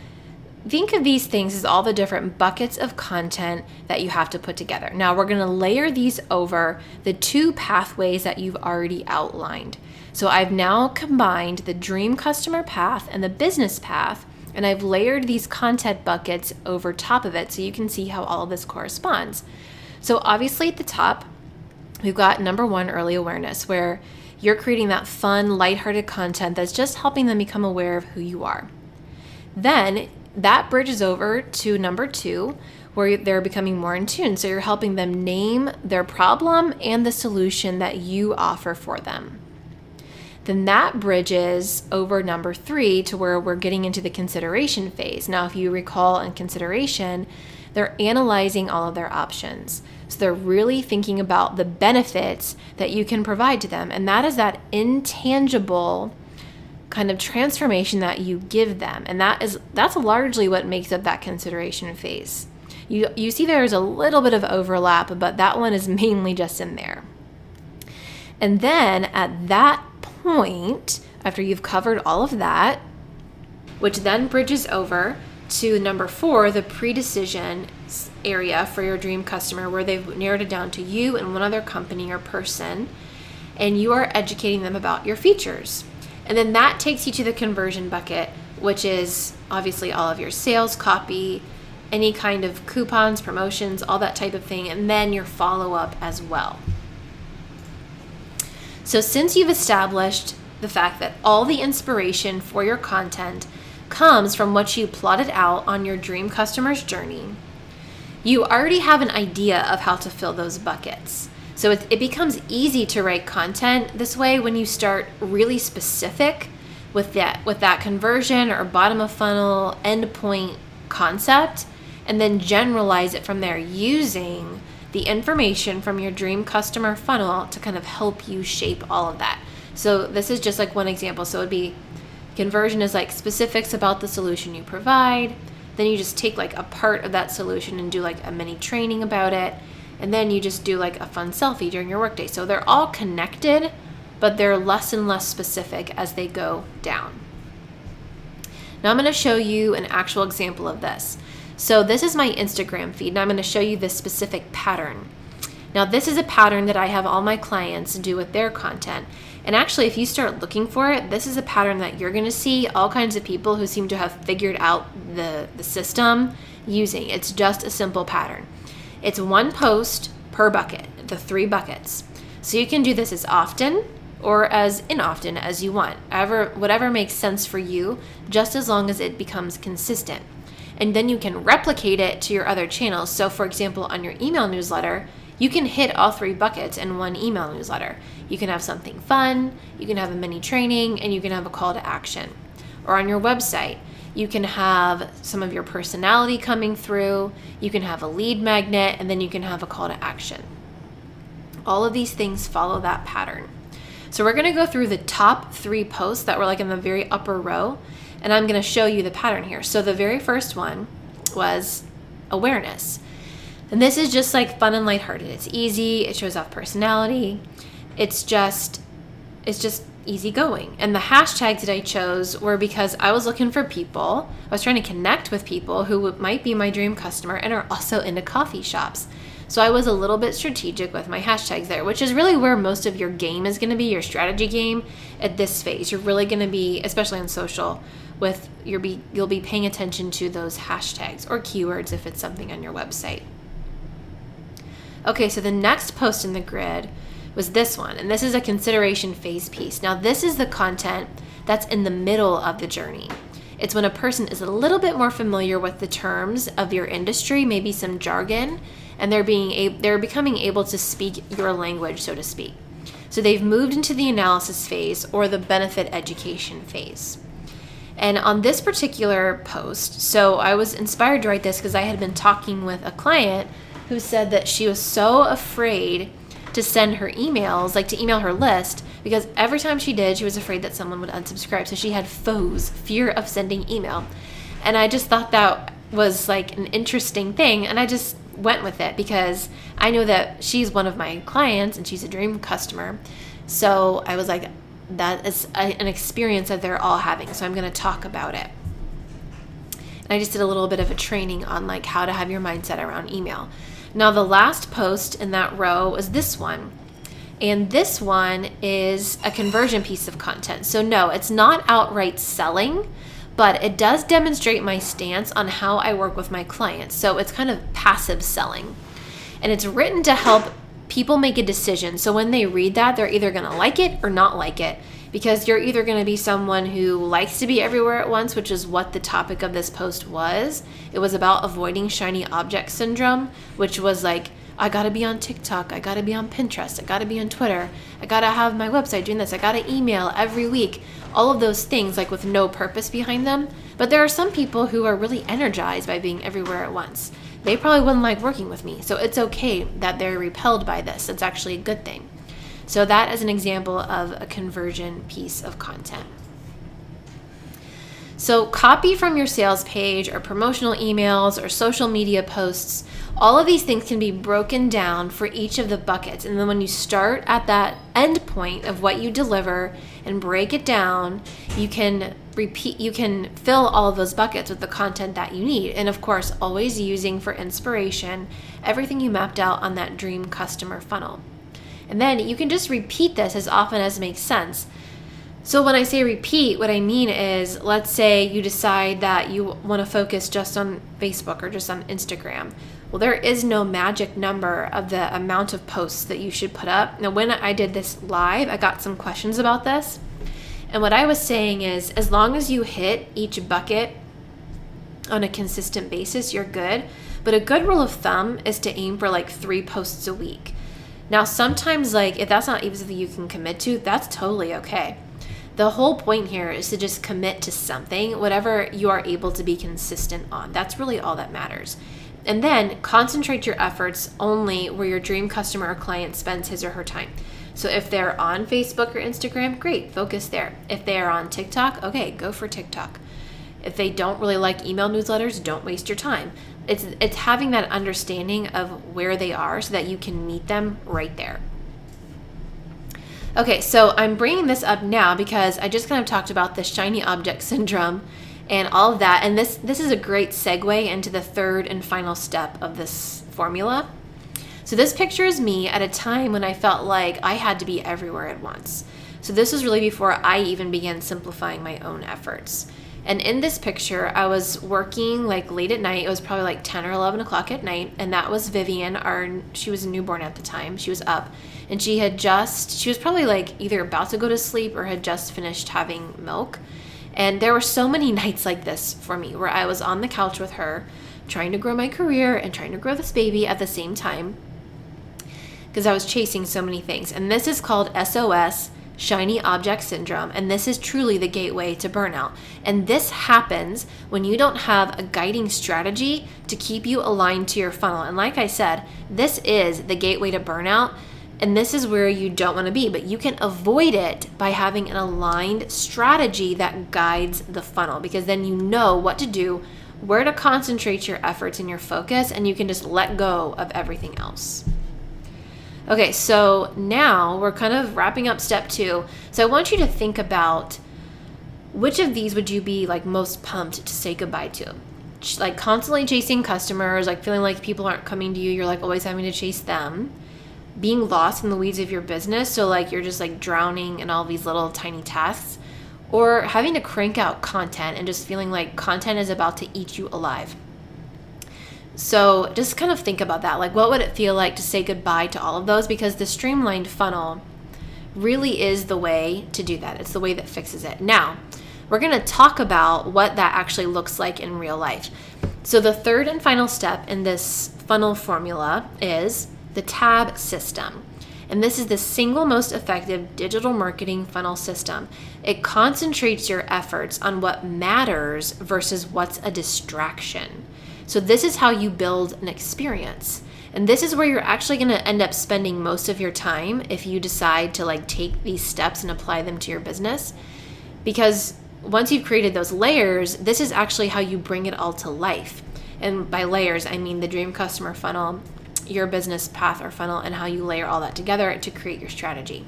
think of these things as all the different buckets of content that you have to put together. Now we're going to layer these over the 2 pathways that you've already outlined. So I've now combined the dream customer path and the business path, and I've layered these content buckets over top of it so you can see how all of this corresponds. So obviously at the top, we've got number 1, early awareness, where you're creating that fun, lighthearted content that's just helping them become aware of who you are. Then that bridges over to number 2, where they're becoming more in tune. So you're helping them name their problem and the solution that you offer for them. Then that bridges over number 3 to where we're getting into the consideration phase. Now, if you recall in consideration, they're analyzing all of their options. So they're really thinking about the benefits that you can provide to them. And that is that intangible kind of transformation that you give them. And that's largely what makes up that consideration phase. You see there's a little bit of overlap, but that one is mainly just in there. And then at that point, after you've covered all of that, which then bridges over to number 4, the pre-decision area for your dream customer, where they've narrowed it down to you and one other company or person, and you are educating them about your features. And then that takes you to the conversion bucket, which is obviously all of your sales copy, any kind of coupons, promotions, all that type of thing, and then your follow-up as well. So since you've established the fact that all the inspiration for your content comes from what you plotted out on your dream customer's journey, you already have an idea of how to fill those buckets. So it becomes easy to write content this way when you start really specific with that conversion or bottom of funnel endpoint concept, and then generalize it from there using the information from your dream customer funnel to kind of help you shape all of that. So this is just like one example. So it would be conversion is like specifics about the solution you provide. then you just take like a part of that solution and do like a mini training about it. And then you just do like a fun selfie during your workday. So they're all connected, but they're less and less specific as they go down. Now I'm going to show you an actual example of this. So this is my Instagram feed, and I'm going to show you this specific pattern. Now this is a pattern that I have all my clients do with their content. And actually, if you start looking for it, this is a pattern that you're going to see all kinds of people who seem to have figured out the system using. It's just a simple pattern. It's one post per bucket, the 3 buckets. So you can do this as often or as inoften as you want, whatever makes sense for you, just as long as it becomes consistent. And then you can replicate it to your other channels. So for example, on your email newsletter, you can hit all 3 buckets in one email newsletter. You can have something fun, you can have a mini training, and you can have a call to action. Or on your website, you can have some of your personality coming through, you can have a lead magnet, and then you can have a call to action. All of these things follow that pattern. So we're going to go through the top 3 posts that were like in the very upper row, and I'm going to show you the pattern here. So the very first one was awareness. And this is just like fun and lighthearted. It's easy, it shows off personality. It's just easygoing. And the hashtags that I chose were because I was looking for people. I was trying to connect with people who might be my dream customer and are also into coffee shops. So I was a little bit strategic with my hashtags there, which is really where most of your game is going to be, your strategy game at this phase. You're really going to be, especially on social, you'll be paying attention to those hashtags or keywords if it's something on your website. Okay, so the next post in the grid was this one, and this is a consideration phase piece. Now this is the content that's in the middle of the journey. It's when a person is a little bit more familiar with the terms of your industry, maybe some jargon, and they're becoming able to speak your language, so to speak. So they've moved into the analysis phase or the benefit education phase. And on this particular post, so I was inspired to write this because I had been talking with a client who said that she was so afraid to send her emails, like to email her list, because every time she did, she was afraid that someone would unsubscribe. So she had FOS, fear of sending email. And I just thought that was like an interesting thing, and I just went with it because I know that she's one of my clients and she's a dream customer. So I was like, that is an experience that they're all having, so I'm going to talk about it. And I just did a little bit of a training on like how to have your mindset around email. Now the last post in that row was this one. And this one is a conversion piece of content. So no, it's not outright selling, but it does demonstrate my stance on how I work with my clients. So it's kind of passive selling. And it's written to help people make a decision. So when they read that, they're either going to like it or not like it, because you're either going to be someone who likes to be everywhere at once, which is what the topic of this post was. It was about avoiding shiny object syndrome, which was like, I got to be on TikTok, I got to be on Pinterest, I got to be on Twitter, I got to have my website doing this, I got to email every week, all of those things like with no purpose behind them. But there are some people who are really energized by being everywhere at once. They probably wouldn't like working with me. So it's okay that they're repelled by this. It's actually a good thing. So that is an example of a conversion piece of content. So copy from your sales page or promotional emails or social media posts, all of these things can be broken down for each of the buckets. And then when you start at that end point of what you deliver and break it down, you can fill all of those buckets with the content that you need. And of course, always using for inspiration everything you mapped out on that dream customer funnel. And then you can just repeat this as often as makes sense. So when I say repeat, what I mean is, let's say you decide that you want to focus just on Facebook or just on Instagram. Well, there is no magic number of the amount of posts that you should put up. Now, when I did this live, I got some questions about this. And what I was saying is, as long as you hit each bucket on a consistent basis, you're good. But a good rule of thumb is to aim for like 3 posts a week. Now, sometimes like if that's not even something you can commit to, that's totally okay. The whole point here is to just commit to something, whatever you are able to be consistent on. That's really all that matters. And then concentrate your efforts only where your dream customer or client spends his or her time. So if they're on Facebook or Instagram, great, focus there. If they are on TikTok, okay, go for TikTok. If they don't really like email newsletters, don't waste your time. It's having that understanding of where they are so that you can meet them right there. Okay, so I'm bringing this up now because I just kind of talked about the shiny object syndrome and all of that. And this is a great segue into the third and final step of this formula. So this picture is me at a time when I felt like I had to be everywhere at once. So this was really before I even began simplifying my own efforts. And in this picture, I was working like late at night. It was probably like 10 or 11 o'clock at night. And that was Vivian, she was a newborn at the time. She was up and she was probably like either about to go to sleep or had just finished having milk. And there were so many nights like this for me where I was on the couch with her, trying to grow my career and trying to grow this baby at the same time because I was chasing so many things. And this is called SOS, shiny object syndrome, and this is truly the gateway to burnout. And this happens when you don't have a guiding strategy to keep you aligned to your funnel. And like I said, this is the gateway to burnout, and this is where you don't want to be, but you can avoid it by having an aligned strategy that guides the funnel, because then you know what to do, where to concentrate your efforts and your focus, and you can just let go of everything else. Okay, so now we're kind of wrapping up step 2. So I want you to think about which of these would you be like most pumped to say goodbye to? Like constantly chasing customers, like feeling like people aren't coming to you, you're like always having to chase them. Being lost in the weeds of your business, so like you're just like drowning in all these little tiny tasks. Or having to crank out content and just feeling like content is about to eat you alive. So just kind of think about that. Like, what would it feel like to say goodbye to all of those? Because the streamlined funnel really is the way to do that. It's the way that fixes it. Now, we're going to talk about what that actually looks like in real life. So the third and final step in this funnel formula is the TAB system. And this is the single most effective digital marketing funnel system. It concentrates your efforts on what matters versus what's a distraction. So this is how you build an experience. And this is where you're actually going to end up spending most of your time if you decide to like take these steps and apply them to your business. Because once you've created those layers, this is actually how you bring it all to life. And by layers, I mean the dream customer funnel, your business path or funnel, and how you layer all that together to create your strategy.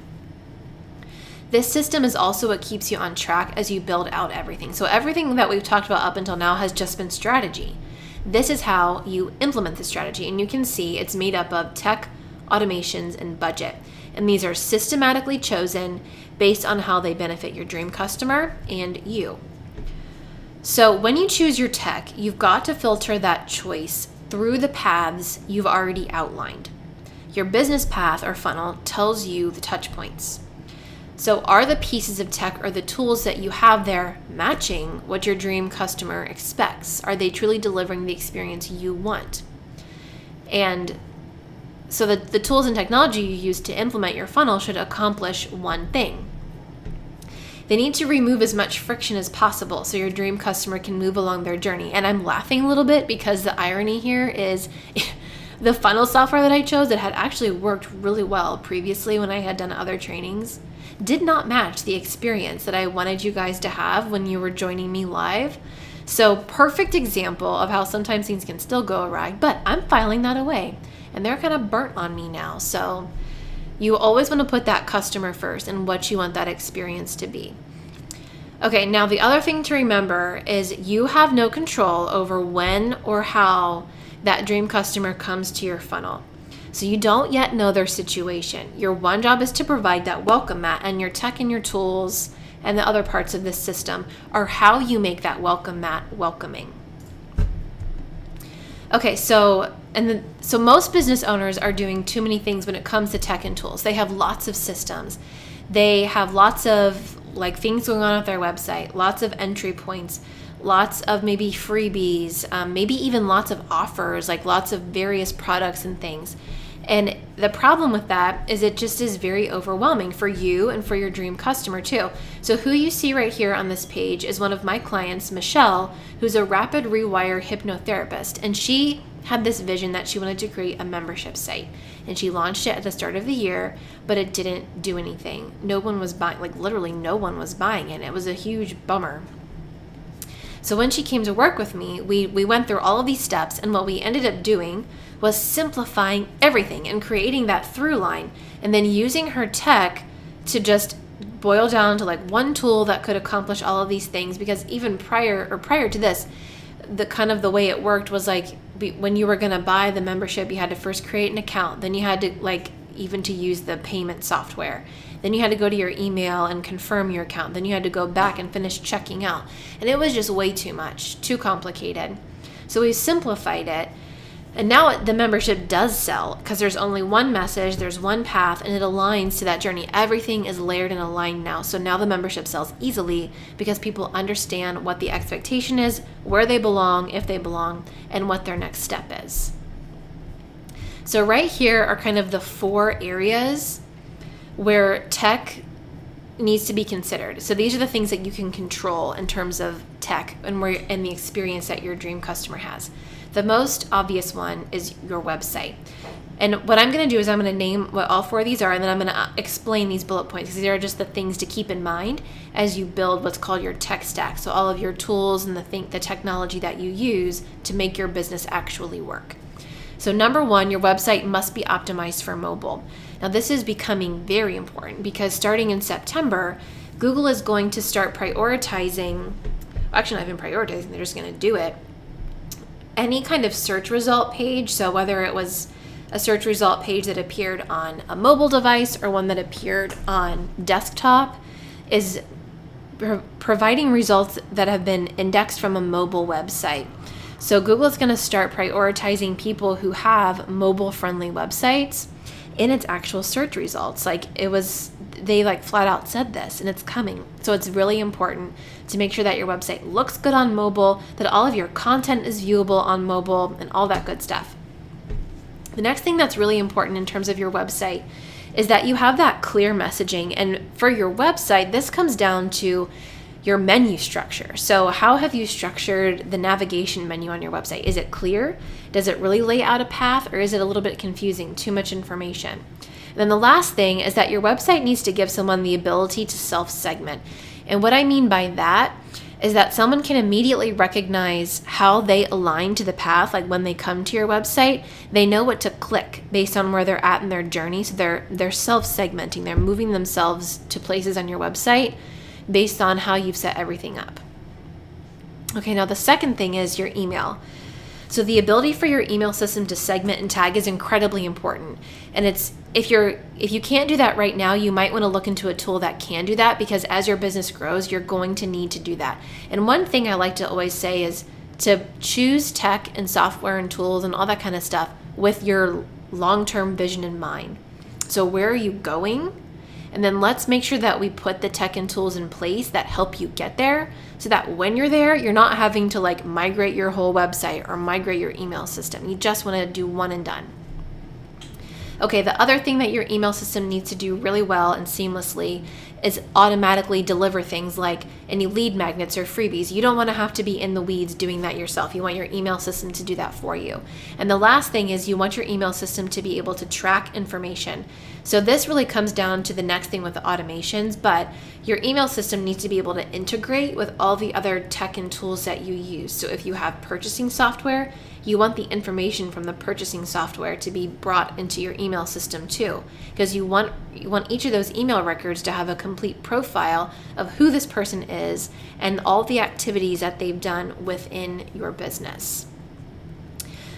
This system is also what keeps you on track as you build out everything. So everything that we've talked about up until now has just been strategy. This is how you implement the strategy, and you can see it's made up of tech, automations, and budget. And these are systematically chosen based on how they benefit your dream customer and you. So when you choose your tech, you've got to filter that choice through the paths you've already outlined. Your business path or funnel tells you the touch points. So are the pieces of tech or the tools that you have there matching what your dream customer expects? Are they truly delivering the experience you want? And so the tools and technology you use to implement your funnel should accomplish one thing. They need to remove as much friction as possible so your dream customer can move along their journey. And I'm laughing a little bit because the irony here is the funnel software that I chose that had actually worked really well previously when I had done other trainings did not match the experience that I wanted you guys to have when you were joining me live. So perfect example of how sometimes things can still go awry, but I'm filing that away and they're kind of burnt on me now. So you always want to put that customer first and what you want that experience to be. Okay, now the other thing to remember is you have no control over when or how that dream customer comes to your funnel. So you don't yet know their situation. Your one job is to provide that welcome mat, and your tech and your tools and the other parts of this system are how you make that welcome mat welcoming. Okay, so most business owners are doing too many things when it comes to tech and tools. They have lots of systems. They have lots of like things going on with their website, lots of entry points, lots of maybe freebies, maybe even lots of offers, like lots of various products and things. And the problem with that is it just is very overwhelming for you and for your dream customer too. So who you see right here on this page is one of my clients, Michelle, who's a Rapid Rewire hypnotherapist. And she had this vision that she wanted to create a membership site. And she launched it at the start of the year, but it didn't do anything. No one was buying, like literally no one was buying it. It was a huge bummer. So when she came to work with me, we went through all of these steps, and what we ended up doing was simplifying everything and creating that through line, and then using her tech to just boil down to like one tool that could accomplish all of these things. Because even prior to this, the way it worked was like, when you were going to buy the membership, you had to first create an account, then you had to even to use the payment software, then you had to go to your email and confirm your account, then you had to go back and finish checking out, and it was just way too much, too complicated. So we simplified it, and now the membership does sell because there's only one message, there's one path, and it aligns to that journey. Everything is layered and aligned now. So now the membership sells easily because people understand what the expectation is, where they belong, if they belong, and what their next step is. So right here are kind of the 4 areas where tech needs to be considered. So these are the things that you can control in terms of tech and the experience that your dream customer has. The most obvious one is your website. And what I'm going to do is I'm going to name what all 4 of these are, and then I'm going to explain these bullet points, because they are just the things to keep in mind as you build what's called your tech stack. So all of your tools and the technology that you use to make your business actually work. So number 1, your website must be optimized for mobile. Now this is becoming very important because starting in September, Google is going to start prioritizing, actually not even prioritizing, they're just going to do it, any kind of search result page. So whether it was a search result page that appeared on a mobile device or one that appeared on desktop, is providing results that have been indexed from a mobile website. So Google is going to start prioritizing people who have mobile-friendly websites in its actual search results. They flat out said this, and it's coming. So it's really important to make sure that your website looks good on mobile, that all of your content is viewable on mobile, and all that good stuff. The next thing that's really important in terms of your website is that you have that clear messaging. And for your website, this comes down to your menu structure. So how have you structured the navigation menu on your website? Is it clear? Does it really lay out a path, or is it a little bit confusing, too much information? And then the last thing is that your website needs to give someone the ability to self-segment. And what I mean by that is that someone can immediately recognize how they align to the path. Like when they come to your website, they know what to click based on where they're at in their journey. So they're self-segmenting. They're moving themselves to places on your website based on how you've set everything up. Okay, now the second thing is your email. So the ability for your email system to segment and tag is incredibly important. And if you can't do that right now, you might want to look into a tool that can do that, because as your business grows, you're going to need to do that. And one thing I like to always say is to choose tech and software and tools and all that kind of stuff with your long-term vision in mind. So where are you going? And then let's make sure that we put the tech and tools in place that help you get there, so that when you're there, you're not having to migrate your whole website or migrate your email system. You just want to do one and done. Okay, the other thing that your email system needs to do really well and seamlessly is automatically deliver things like any lead magnets or freebies. You don't want to have to be in the weeds doing that yourself. You want your email system to do that for you. And the last thing is you want your email system to be able to track information. So this really comes down to the next thing with the automations, but your email system needs to be able to integrate with all the other tech and tools that you use. So if you have purchasing software, you want the information from the purchasing software to be brought into your email system too, because you want each of those email records to have a complete profile of who this person is and all the activities that they've done within your business.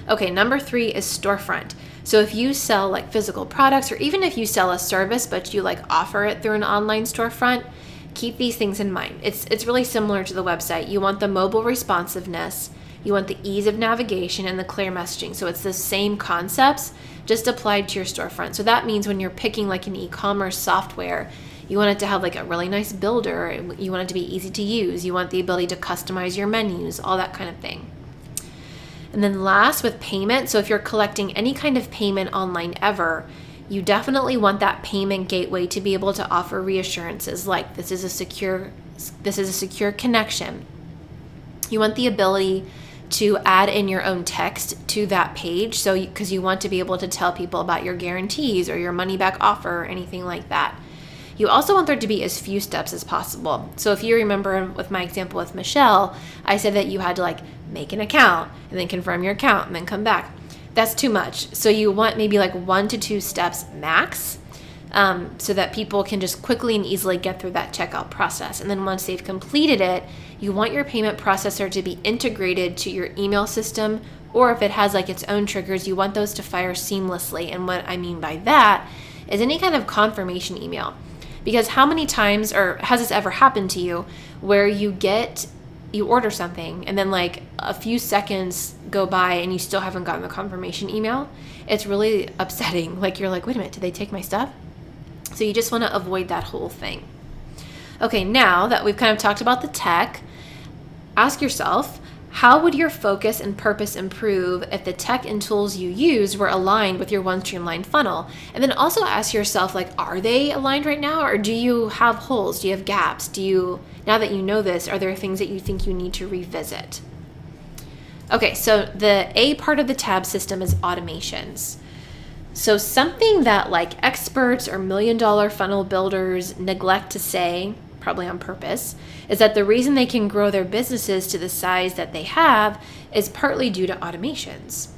Okay, number 3 is storefront. So if you sell physical products, or even if you sell a service but you offer it through an online storefront, keep these things in mind. It's really similar to the website. You want the mobile responsiveness, you want the ease of navigation, and the clear messaging. So it's the same concepts, just applied to your storefront. So that means when you're picking an e-commerce software, you want it to have a really nice builder. You want it to be easy to use. You want the ability to customize your menus, all that kind of thing. And then last, with payment. So if you're collecting any kind of payment online ever, you definitely want that payment gateway to be able to offer reassurances like this is a secure connection. You want the ability to add in your own text to that page, so because you want to be able to tell people about your guarantees or your money back offer or anything like that. You also want there to be as few steps as possible. So if you remember with my example with Michelle, I said that you had to like make an account and then confirm your account and then come back. That's too much. So you want maybe like 1 to 2 steps max, so that people can just quickly and easily get through that checkout process. And then once they've completed it, you want your payment processor to be integrated to your email system, or if it has like its own triggers, you want those to fire seamlessly. And what I mean by that is any kind of confirmation email. Because how many times, or has this ever happened to you, where you order something and then like a few seconds go by and you still haven't gotten the confirmation email? It's really upsetting. Like you're like, wait a minute, did they take my stuff? So you just want to avoid that whole thing. Okay, now that we've kind of talked about the tech, ask yourself, how would your focus and purpose improve if the tech and tools you use were aligned with your one streamlined funnel? And then also ask yourself, like, are they aligned right now, or do you have holes? Do you have gaps? Now that you know this, are there things that you think you need to revisit? Okay, so the A part of the tab system is automations. So something that like experts or million-dollar funnel builders neglect to say, probably on purpose, is that the reason they can grow their businesses to the size that they have is partly due to automations.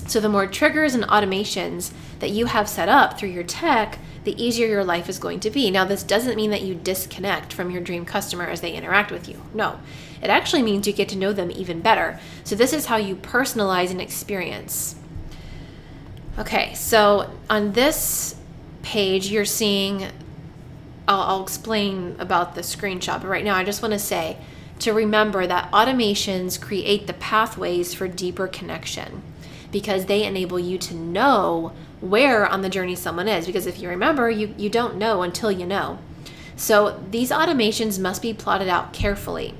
So the more triggers and automations that you have set up through your tech, the easier your life is going to be. Now, this doesn't mean that you disconnect from your dream customer as they interact with you. No, it actually means you get to know them even better. So this is how you personalize an experience. Okay, so on this page, you're seeing, I'll explain about the screenshot, but right now I just want to say to remember that automations create the pathways for deeper connection because they enable you to know where on the journey someone is. Because if you remember, you don't know until you know. So these automations must be plotted out carefully.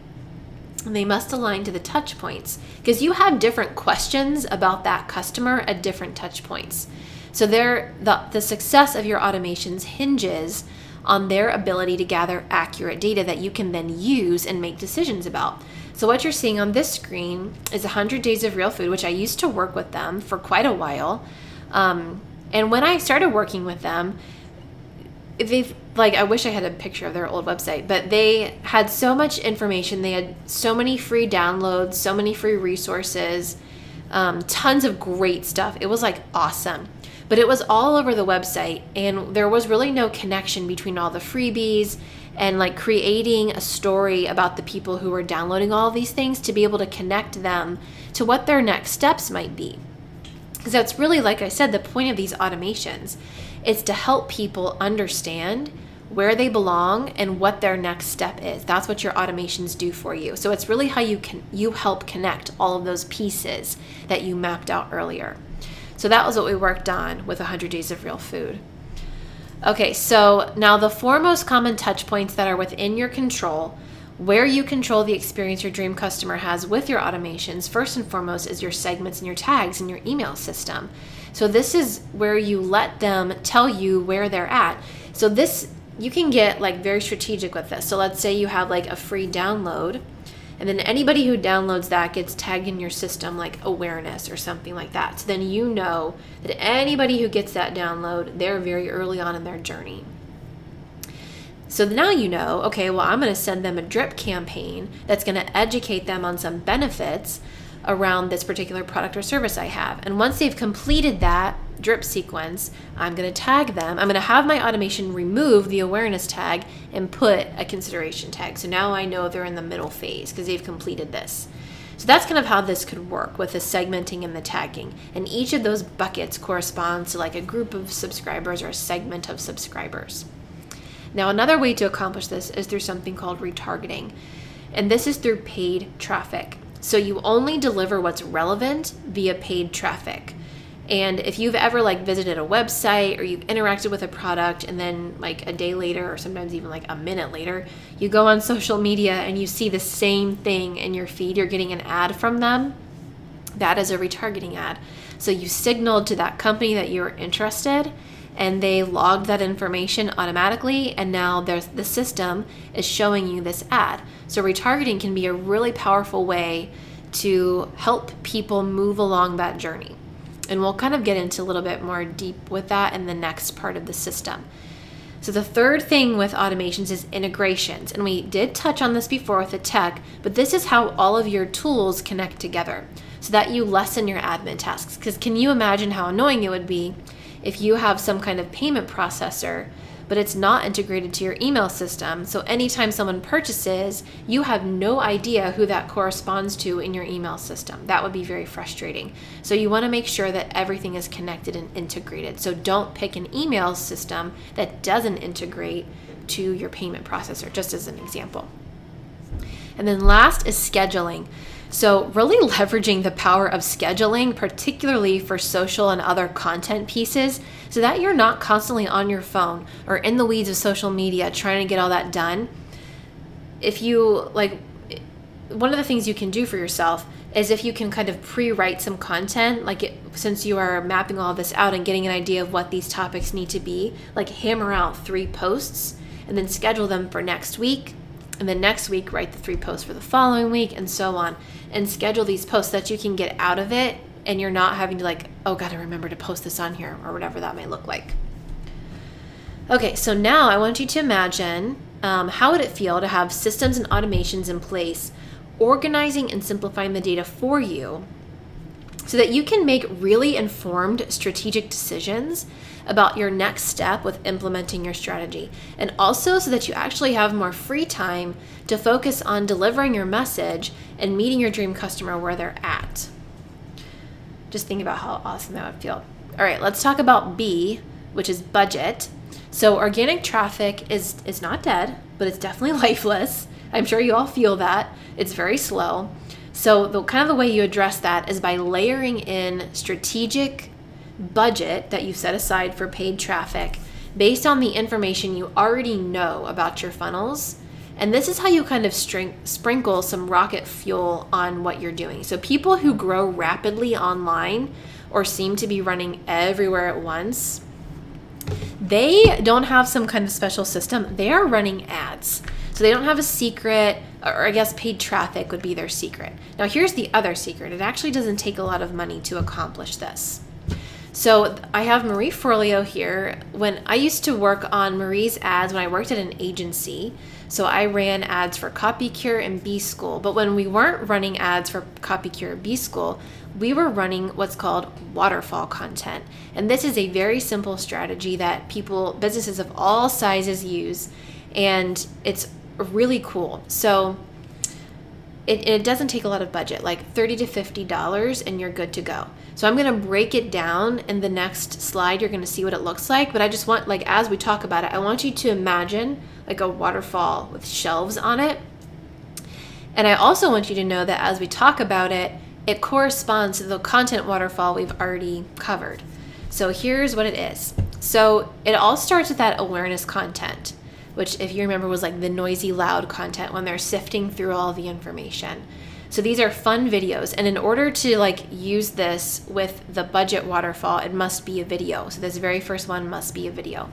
And they must align to the touch points because you have different questions about that customer at different touch points. So the success of your automations hinges on their ability to gather accurate data that you can then use and make decisions about. So what you're seeing on this screen is 100 Days of Real Food, which I used to work with them for quite a while. And when I started working with them, I wish I had a picture of their old website, but they had so much information. They had so many free downloads, so many free resources, tons of great stuff. It was like awesome, but it was all over the website and there was really no connection between all the freebies and like creating a story about the people who were downloading all of these things to be able to connect them to what their next steps might be. Because that's really, like I said, the point of these automations. It's to help people understand where they belong and what their next step is. That's what your automations do for you. So it's really how you help connect all of those pieces that you mapped out earlier. So that was what we worked on with 100 Days of Real Food. Okay, so now the 4 most common touch points that are within your control, where you control the experience your dream customer has with your automations, first and foremost is your segments and your tags in your email system. So this is where you let them tell you where they're at. So this, you can get like very strategic with this. So let's say you have like a free download, and then anybody who downloads that gets tagged in your system like awareness or something like that. So then you know that anybody who gets that download, they're very early on in their journey. So now you know, okay, well, I'm going to send them a drip campaign that's going to educate them on some benefits around this particular product or service I have. And once they've completed that drip sequence, I'm going to tag them. I'm going to have my automation remove the awareness tag and put a consideration tag. So now I know they're in the middle phase because they've completed this. So that's kind of how this could work with the segmenting and the tagging. And each of those buckets corresponds to like a group of subscribers or a segment of subscribers. Now, another way to accomplish this is through something called retargeting. And this is through paid traffic. So you only deliver what's relevant via paid traffic. And if you've ever like visited a website or you've interacted with a product and then like a day later or sometimes even like a minute later, you go on social media and you see the same thing in your feed, you're getting an ad from them, that is a retargeting ad. So you signaled to that company that you're interested and they logged that information automatically, and now the system is showing you this ad. So retargeting can be a really powerful way to help people move along that journey. And we'll kind of get into a little bit more deep with that in the next part of the system. So the third thing with automations is integrations. And we did touch on this before with the tech, but this is how all of your tools connect together so that you lessen your admin tasks. Because can you imagine how annoying it would be if you have some kind of payment processor, but it's not integrated to your email system? So anytime someone purchases, you have no idea who that corresponds to in your email system. That would be very frustrating. So you want to make sure that everything is connected and integrated. So don't pick an email system that doesn't integrate to your payment processor, just as an example. And then last is scheduling. So really leveraging the power of scheduling, particularly for social and other content pieces, so that you're not constantly on your phone or in the weeds of social media trying to get all that done. If you one of the things you can do for yourself is if you can kind of pre-write some content, since you are mapping all this out and getting an idea of what these topics need to be, hammer out 3 posts and then schedule them for next week. And then next week, write the 3 posts for the following week and so on. And schedule these posts so that you can get out of it and you're not having to gotta remember to post this on here or whatever that may look like. Okay, so now I want you to imagine how would it feel to have systems and automations in place, organizing and simplifying the data for you so that you can make really informed strategic decisions about your next step with implementing your strategy. And also so that you actually have more free time to focus on delivering your message and meeting your dream customer where they're at. Just think about how awesome that would feel. All right, let's talk about B, which is budget. So organic traffic is not dead, but it's definitely lifeless. I'm sure you all feel that. It's very slow. So the way you address that is by layering in strategic budget that you set aside for paid traffic based on the information you already know about your funnels. And this is how you kind of sprinkle some rocket fuel on what you're doing. So people who grow rapidly online or seem to be running everywhere at once, they don't have some kind of special system. They are running ads. So they don't have a secret, or I guess paid traffic would be their secret. Now here's the other secret. It actually doesn't take a lot of money to accomplish this. So I have Marie Forleo here. When I used to work on Marie's ads when I worked at an agency, so I ran ads for CopyCure and B-School. But when we weren't running ads for CopyCure or B-School, we were running what's called waterfall content. And this is a very simple strategy that businesses of all sizes use, and it's really cool. So it doesn't take a lot of budget, like $30 to $50, and you're good to go. So I'm going to break it down in the next slide. You're going to see what it looks like, but I just want, as we talk about it, I want you to imagine a waterfall with shelves on it. And I also want you to know that as we talk about it, it corresponds to the content waterfall we've already covered. So here's what it is. So it all starts with that awareness content, which, if you remember, was the noisy, loud content when they're sifting through all the information. So these are fun videos, and in order to use this with the budget waterfall, it must be a video. So this very first one must be a video.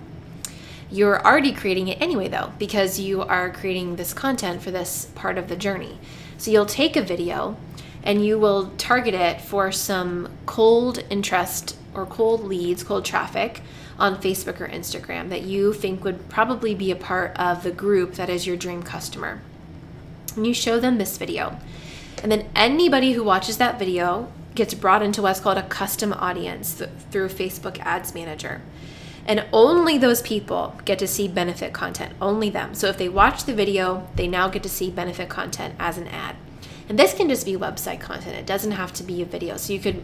You're already creating it anyway though, because you are creating this content for this part of the journey. So you'll take a video and you will target it for some cold interest or cold leads, cold traffic on Facebook or Instagram that you think would probably be a part of the group that is your dream customer. And you show them this video. And then anybody who watches that video gets brought into what's called a custom audience through Facebook Ads Manager. And only those people get to see benefit content, only them. So if they watch the video, they now get to see benefit content as an ad. And this can just be website content. It doesn't have to be a video. So you could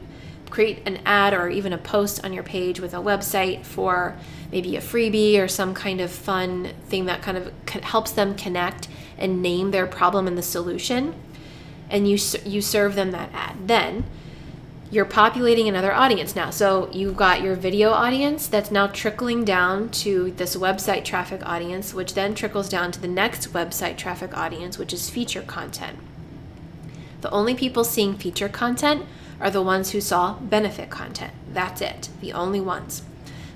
create an ad or even a post on your page with a website for maybe a freebie or some kind of fun thing that kind of helps them connect and name their problem and the solution. And you serve them that ad. Then you're populating another audience now. So you've got your video audience that's now trickling down to this website traffic audience, which then trickles down to the next website traffic audience, which is feature content. The only people seeing feature content are the ones who saw benefit content. That's it, the only ones.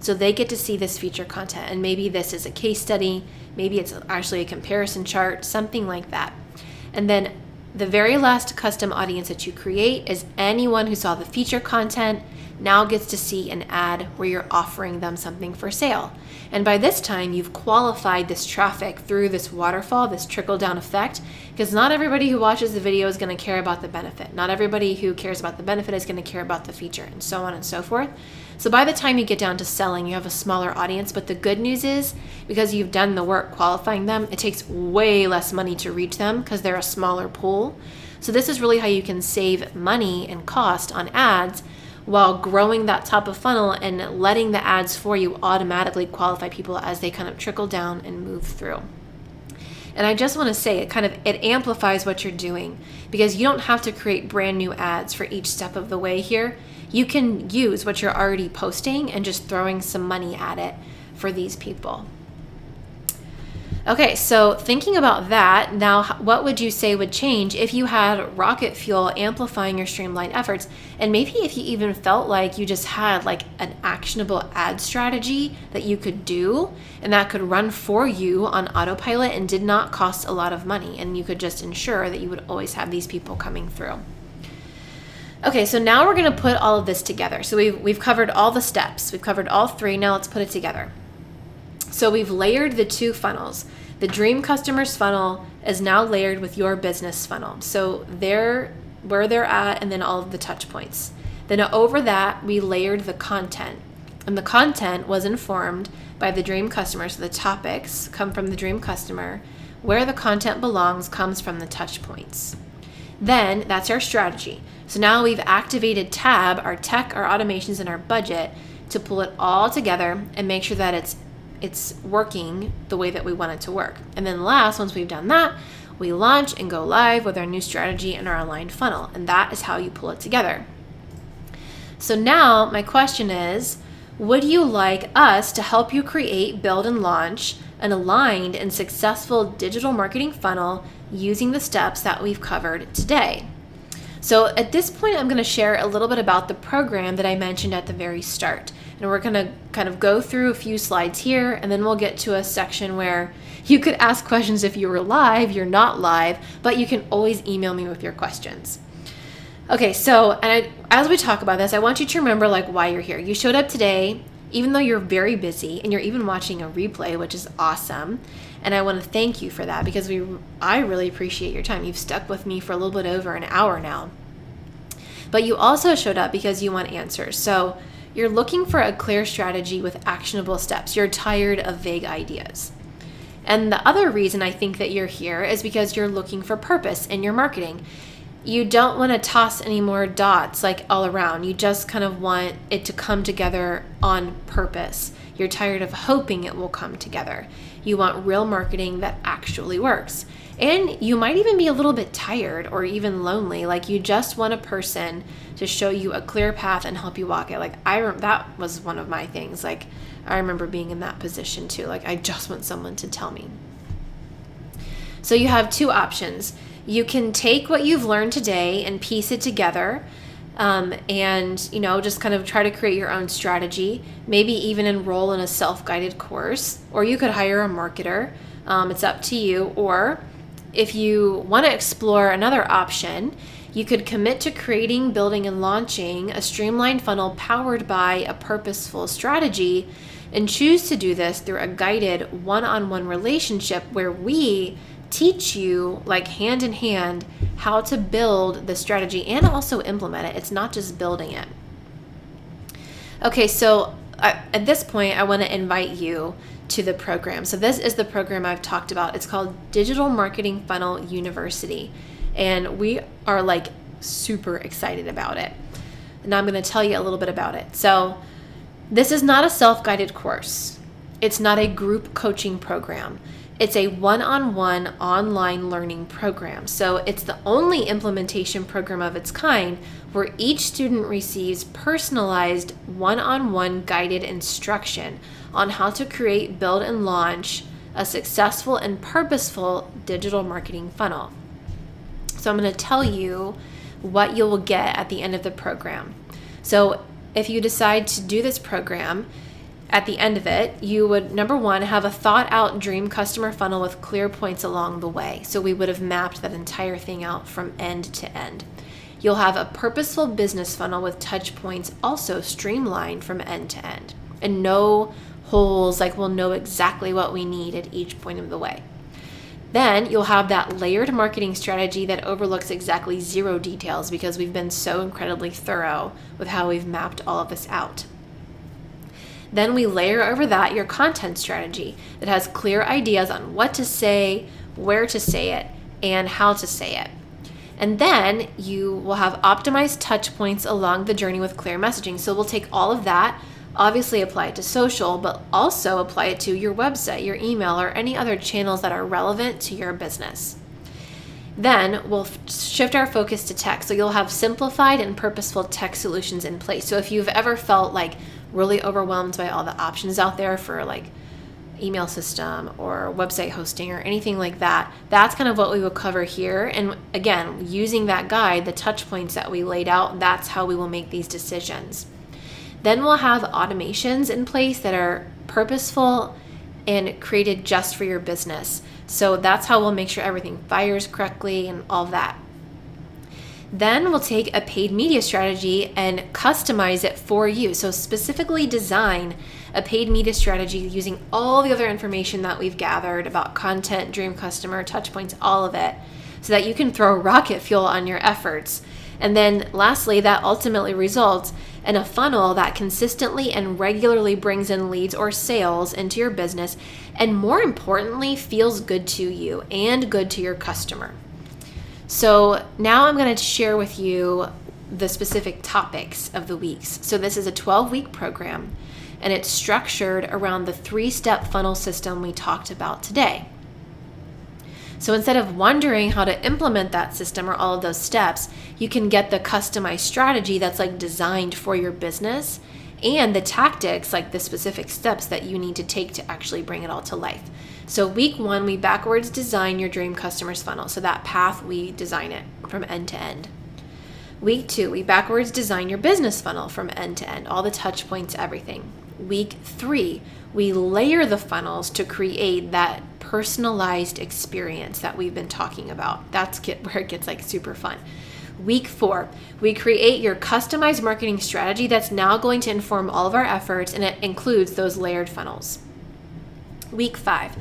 So they get to see this feature content, and maybe this is a case study, maybe it's actually a comparison chart, something like that. And then the very last custom audience that you create is anyone who saw the feature content, now gets to see an ad where you're offering them something for sale. And by this time, you've qualified this traffic through this waterfall, this trickle-down effect, because not everybody who watches the video is going to care about the benefit. Not everybody who cares about the benefit is going to care about the feature, and so on and so forth. So by the time you get down to selling, you have a smaller audience, but the good news is, because you've done the work qualifying them, it takes way less money to reach them because they're a smaller pool. So this is really how you can save money and cost on ads while growing that top of funnel and letting the ads for you automatically qualify people as they kind of trickle down and move through. And I just want to say it amplifies what you're doing, because you don't have to create brand new ads for each step of the way here. You can use what you're already posting and just throwing some money at it for these people. Okay, so thinking about that, now what would you say would change if you had rocket fuel amplifying your streamlined efforts, and maybe if you even felt like you just had like an actionable ad strategy that you could do and that could run for you on autopilot and did not cost a lot of money, and you could just ensure that you would always have these people coming through. Okay, so now we're going to put all of this together. So we've covered all the steps. We've covered all three. Now let's put it together. So we've layered the two funnels. The dream customer's funnel is now layered with your business funnel. So they're where they're at, and then all of the touch points. Then over that, we layered the content. And the content was informed by the dream customer. So the topics come from the dream customer. Where the content belongs comes from the touch points. Then that's our strategy. So now we've activated Tab, our tech, our automations, and our budget to pull it all together and make sure that it's working the way that we want it to work. And then last, once we've done that, we launch and go live with our new strategy and our aligned funnel. And that is how you pull it together. So now my question is, would you like us to help you create, build, and launch an aligned and successful digital marketing funnel using the steps that we've covered today? So at this point, I'm going to share a little bit about the program that I mentioned at the very start. And we're going to kind of go through a few slides here, and then we'll get to a section where you could ask questions if you were live. You're not live, but you can always email me with your questions. Okay, so as we talk about this, I want you to remember like why you're here. You showed up today, even though you're very busy, and you're even watching a replay, which is awesome. And I want to thank you for that, because I really appreciate your time. You've stuck with me for a little bit over an hour now. But you also showed up because you want answers. So you're looking for a clear strategy with actionable steps. You're tired of vague ideas. And the other reason I think that you're here is because you're looking for purpose in your marketing. You don't want to toss any more dots like all around. You just kind of want it to come together on purpose. You're tired of hoping it will come together. You want real marketing that actually works. And you might even be a little bit tired or even lonely. Like you just want a person to show you a clear path and help you walk it. Like that was one of my things. Like I remember being in that position too. Like I just want someone to tell me. So you have two options. You can take what you've learned today and piece it together, and just kind of try to create your own strategy, maybe even enroll in a self-guided course, or you could hire a marketer. It's up to you. Or if you want to explore another option, you could commit to creating, building, and launching a streamlined funnel powered by a purposeful strategy, and choose to do this through a guided one-on-one relationship where we teach you like hand in hand how to build the strategy and also implement it. It's not just building it. Okay, so at this point, I want to invite you to the program. So this is the program I've talked about. It's called Digital Marketing Funnel University. And we are like super excited about it. And I'm going to tell you a little bit about it. So this is not a self-guided course. It's not a group coaching program. It's a one-on-one online learning program. So it's the only implementation program of its kind where each student receives personalized one-on-one guided instruction on how to create, build, and launch a successful and purposeful digital marketing funnel. So I'm going to tell you what you will get at the end of the program. So if you decide to do this program, at the end of it, you would, number one, have a thought out dream customer funnel with clear points along the way. So we would have mapped that entire thing out from end to end. You'll have a purposeful business funnel with touch points also streamlined from end to end, and no holes, like we'll know exactly what we need at each point of the way. Then you'll have that layered marketing strategy that overlooks exactly zero details because we've been so incredibly thorough with how we've mapped all of this out. Then we layer over that your content strategy that has clear ideas on what to say, where to say it, and how to say it. And then you will have optimized touch points along the journey with clear messaging. So we'll take all of that, obviously apply it to social, but also apply it to your website, your email, or any other channels that are relevant to your business. Then we'll shift our focus to tech. So you'll have simplified and purposeful tech solutions in place. So if you've ever felt like really overwhelmed by all the options out there for like email system or website hosting or anything like that, that's kind of what we will cover here. And again, using that guide, the touch points that we laid out, that's how we will make these decisions. Then we'll have automations in place that are purposeful and created just for your business. So that's how we'll make sure everything fires correctly and all of that. Then we'll take a paid media strategy and customize it for you. So specifically design a paid media strategy using all the other information that we've gathered about content, dream customer, touch points, all of it, so that you can throw rocket fuel on your efforts. And then lastly, that ultimately results in a funnel that consistently and regularly brings in leads or sales into your business, and more importantly, feels good to you and good to your customer. So now I'm going to share with you the specific topics of the weeks. So this is a 12-week program, and it's structured around the 3-step funnel system we talked about today. So instead of wondering how to implement that system or all of those steps, you can get the customized strategy that's like designed for your business, and the tactics, like the specific steps that you need to take to actually bring it all to life. So week 1, we backwards design your dream customer's funnel. So that path, we design it from end to end. Week 2, we backwards design your business funnel from end to end, all the touch points, everything. Week 3, we layer the funnels to create that personalized experience that we've been talking about. That's where it gets like super fun. Week 4, we create your customized marketing strategy that's now going to inform all of our efforts, and it includes those layered funnels. Week 5,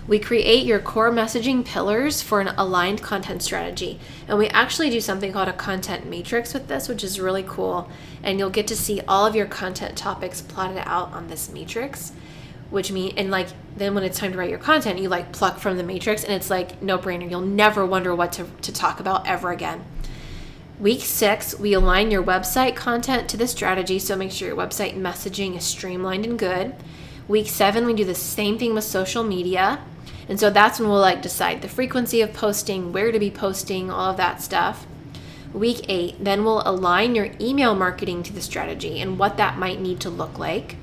we create your core messaging pillars for an aligned content strategy. And we actually do something called a content matrix with this, which is really cool. And you'll get to see all of your content topics plotted out on this matrix, which means, and like, then when it's time to write your content, you like pluck from the matrix, and it's like no brainer. You'll never wonder what to talk about ever again. Week 6, we align your website content to the strategy. So make sure your website messaging is streamlined and good. Week 7, we do the same thing with social media. And so that's when we'll like decide the frequency of posting, where to be posting, all of that stuff. Week 8, then we'll align your email marketing to the strategy and what that might need to look like.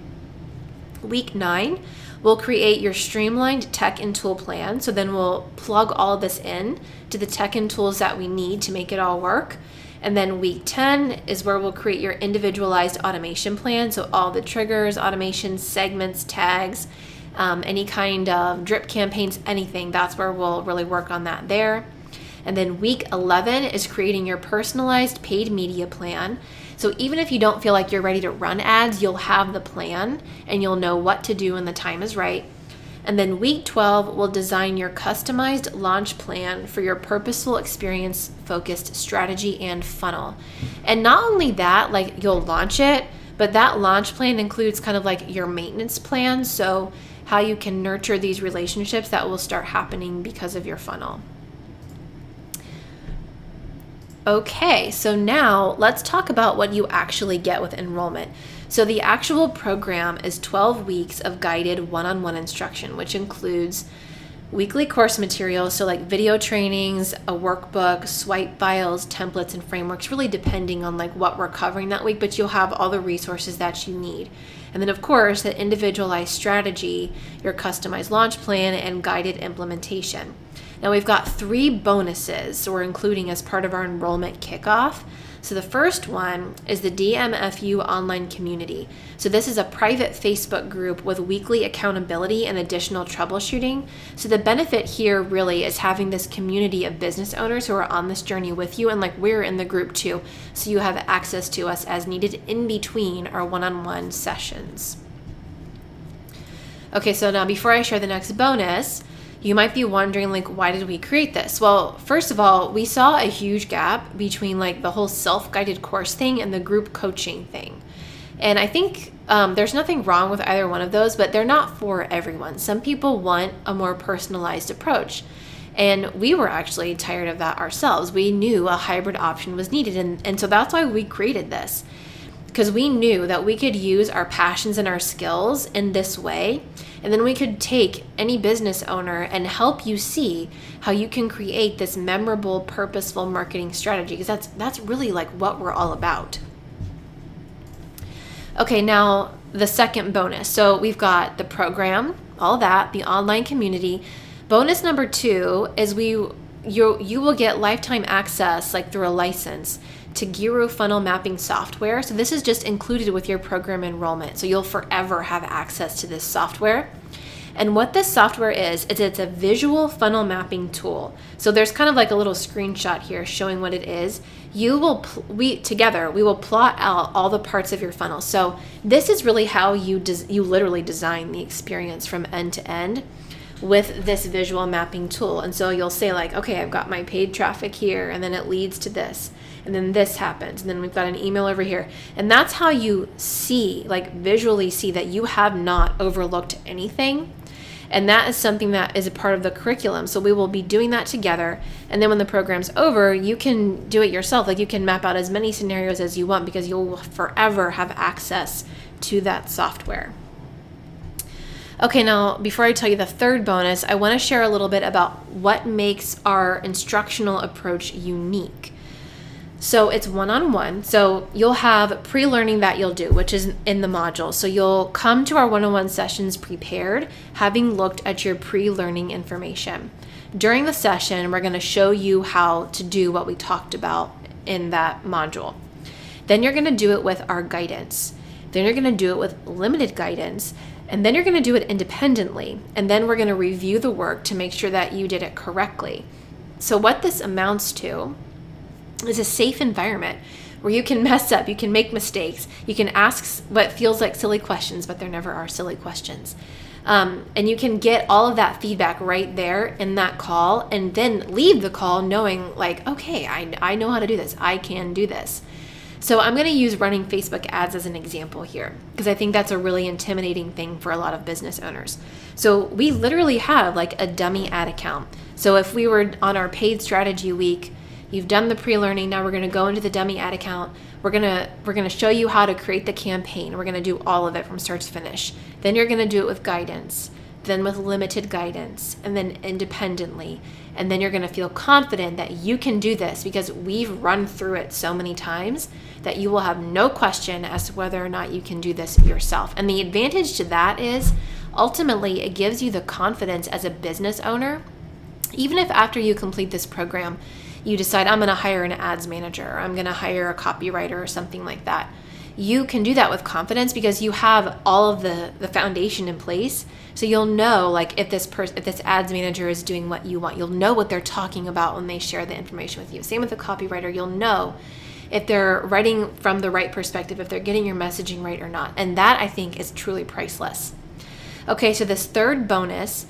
Week 9, we'll create your streamlined tech and tool plan. So then we'll plug all of this in to the tech and tools that we need to make it all work. And then week 10 is where we'll create your individualized automation plan. So all the triggers, automations, segments, tags, any kind of drip campaigns, anything, that's where we'll really work on that there. And then week 11 is creating your personalized paid media plan. So even if you don't feel like you're ready to run ads, you'll have the plan and you'll know what to do when the time is right. And then week 12 will design your customized launch plan for your purposeful experience-focused strategy and funnel. And not only that, like you'll launch it, but that launch plan includes kind of like your maintenance plan. So how you can nurture these relationships that will start happening because of your funnel. Okay, so now let's talk about what you actually get with enrollment. So the actual program is 12 weeks of guided one-on-one instruction, which includes weekly course materials, so like video trainings, a workbook, swipe files, templates, and frameworks, really depending on like what we're covering that week, but you'll have all the resources that you need. And then of course, the individualized strategy, your customized launch plan, and guided implementation. Now we've got 3 bonuses we're including as part of our enrollment kickoff. So the first one is the DMFU online community. So this is a private Facebook group with weekly accountability and additional troubleshooting. So the benefit here really is having this community of business owners who are on this journey with you, and like we're in the group too. So you have access to us as needed in between our one-on-one sessions. Okay, so now before I share the next bonus, you might be wondering, like, why did we create this? Well, first of all, we saw a huge gap between like the whole self-guided course thing and the group coaching thing. And I think there's nothing wrong with either one of those, but they're not for everyone. Some people want a more personalized approach. And we were actually tired of that ourselves. We knew a hybrid option was needed. And so that's why we created this, because we knew that we could use our passions and our skills in this way. And then we could take any business owner and help you see how you can create this memorable, purposeful marketing strategy, because that's really like what we're all about. Okay, now the second bonus. So we've got the program, all that, the online community. Bonus number 2 is you will get lifetime access, like through a license, to Giro funnel mapping software. So this is just included with your program enrollment. So you'll forever have access to this software. And what this software is it's a visual funnel mapping tool. So there's kind of like a little screenshot here showing what it is. We will plot out all the parts of your funnel. So this is really how you literally design the experience from end to end with this visual mapping tool. And so you'll say like, okay, I've got my paid traffic here, and then it leads to this, and then this happens, and then we've got an email over here. And that's how you see, like visually see that you have not overlooked anything. And that is something that is a part of the curriculum. So we will be doing that together. And then when the program's over, you can do it yourself. Like you can map out as many scenarios as you want, because you'll forever have access to that software. Okay, now before I tell you the third bonus, I want to share a little bit about what makes our instructional approach unique. So it's one-on-one. So you'll have pre-learning that you'll do, which is in the module. So you'll come to our one-on-one sessions prepared, having looked at your pre-learning information. During the session, we're going to show you how to do what we talked about in that module. Then you're going to do it with our guidance. Then you're going to do it with limited guidance. And then you're going to do it independently. And then we're going to review the work to make sure that you did it correctly. So what this amounts to is a safe environment where you can mess up, you can make mistakes, you can ask what feels like silly questions, but there never are silly questions. And you can get all of that feedback right there in that call, and then leave the call knowing like, okay, I know how to do this. I can do this. So I'm going to use running Facebook ads as an example here, because I think that's a really intimidating thing for a lot of business owners. So we literally have like a dummy ad account. So if we were on our paid strategy week, you've done the pre-learning, now we're going to go into the dummy ad account. We're going to show you how to create the campaign. We're going to do all of it from start to finish. Then you're going to do it with guidance, then with limited guidance, and then independently. And then you're going to feel confident that you can do this, because we've run through it so many times that you will have no question as to whether or not you can do this yourself. And the advantage to that is ultimately it gives you the confidence as a business owner. Even if after you complete this program, you decide I'm going to hire an ads manager, or I'm going to hire a copywriter or something like that, you can do that with confidence because you have all of the foundation in place. So you'll know like if this ads manager is doing what you want, you'll know what they're talking about when they share the information with you. Same with the copywriter, you'll know if they're writing from the right perspective, if they're getting your messaging right or not. And that I think is truly priceless. Okay, so this third bonus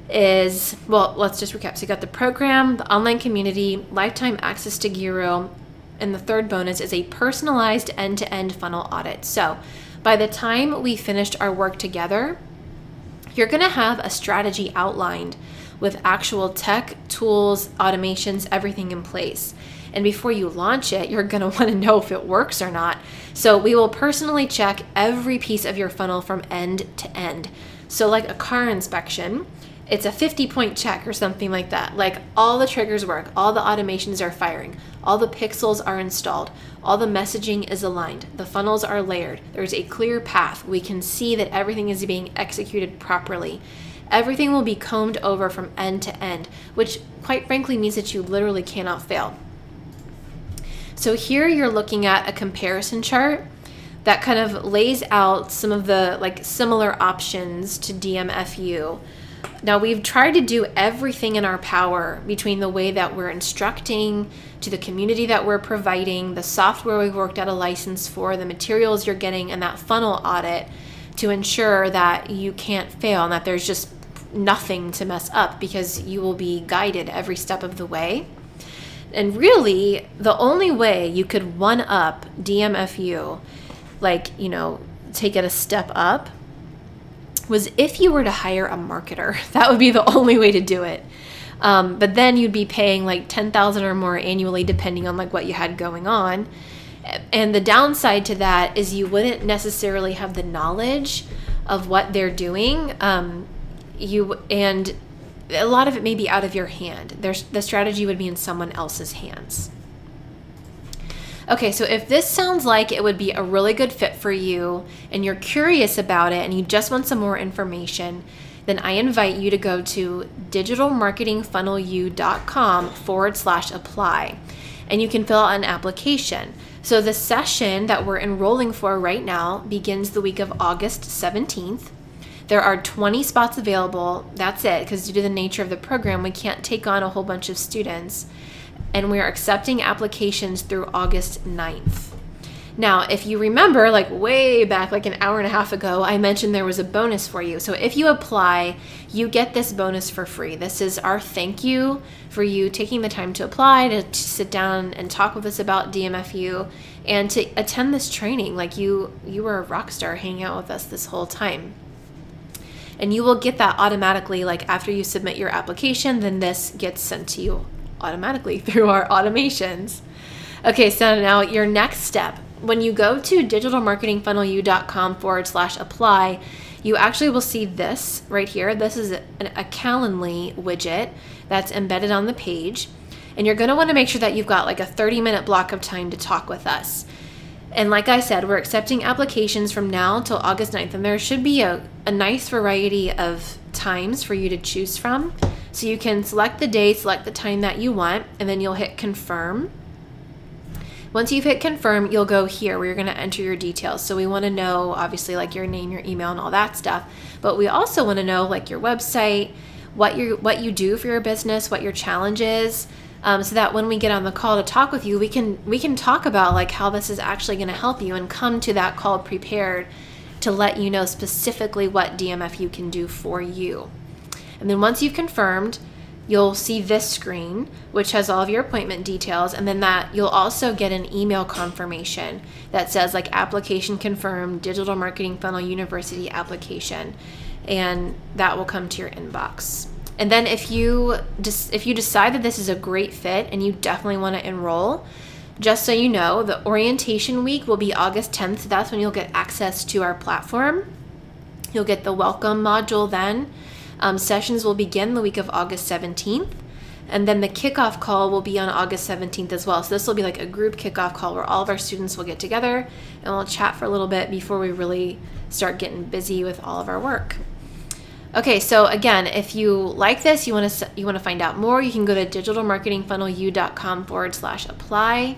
is, well, let's just recap. So you got the program, the online community, lifetime access to Giro, and the third bonus is a personalized end-to-end funnel audit. So by the time we finished our work together, you're going to have a strategy outlined with actual tech, tools, automations, everything in place. And before you launch it, you're going to want to know if it works or not. So we will personally check every piece of your funnel from end to end. So like a car inspection, it's a 50-point check or something like that. Like all the triggers work, all the automations are firing, all the pixels are installed, all the messaging is aligned, the funnels are layered, there's a clear path. We can see that everything is being executed properly. Everything will be combed over from end to end, which quite frankly means that you literally cannot fail. So here you're looking at a comparison chart that kind of lays out some of the like similar options to DMFU. Now, we've tried to do everything in our power between the way that we're instructing, to the community that we're providing, the software we've worked out a license for, the materials you're getting, and that funnel audit to ensure that you can't fail and that there's just nothing to mess up, because you will be guided every step of the way. And really, the only way you could one up DMFU, like, you know, take it a step up, was if you were to hire a marketer. That would be the only way to do it. But then you'd be paying like $10,000 or more annually, depending on like what you had going on. And the downside to that is you wouldn't necessarily have the knowledge of what they're doing. And a lot of it may be out of your hand. The strategy would be in someone else's hands. Okay, so if this sounds like it would be a really good fit for you and you're curious about it and you just want some more information, then I invite you to go to digitalmarketingfunnelu.com/apply, and you can fill out an application. So the session that we're enrolling for right now begins the week of August 17th. There are 20 spots available. That's it, because due to the nature of the program, we can't take on a whole bunch of students. And we are accepting applications through August 9th. Now, if you remember, like way back, like an hour and a half ago, I mentioned there was a bonus for you. So if you apply, you get this bonus for free. This is our thank you for you taking the time to apply, to sit down and talk with us about DMFU, and to attend this training. Like you were a rock star hanging out with us this whole time. And you will get that automatically, like after you submit your application, then this gets sent to you automatically through our automations. Okay, so now your next step, when you go to digitalmarketingfunnelu.com/apply, you actually will see this right here. This is a Calendly widget that's embedded on the page. And you're going to want to make sure that you've got like a 30-minute block of time to talk with us. And like I said, we're accepting applications from now until August 9th. And there should be a nice variety of times for you to choose from. So you can select the day, select the time that you want, and then you'll hit confirm. Once you've hit confirm, you'll go here where you're going to enter your details. So we want to know, obviously, like your name, your email, and all that stuff. But we also want to know like your website, what you do for your business, what your challenge is, so that when we get on the call to talk with you, we can talk about like how this is actually going to help you and come to that call prepared to let you know specifically what DMFU can do for you. And then once you've confirmed, you'll see this screen, which has all of your appointment details, and then that you'll also get an email confirmation that says like application confirmed, Digital Marketing Funnel University application, and that will come to your inbox. And then if you decide that this is a great fit and you definitely want to enroll, just so you know, the orientation week will be August 10th. So that's when you'll get access to our platform. You'll get the welcome module then. Sessions will begin the week of August 17th, and then the kickoff call will be on August 17th as well. So this will be like a group kickoff call where all of our students will get together and we'll chat for a little bit before we really start getting busy with all of our work. Okay, so again, if you like this, you want to find out more, you can go to digitalmarketingfunnelu.com/apply.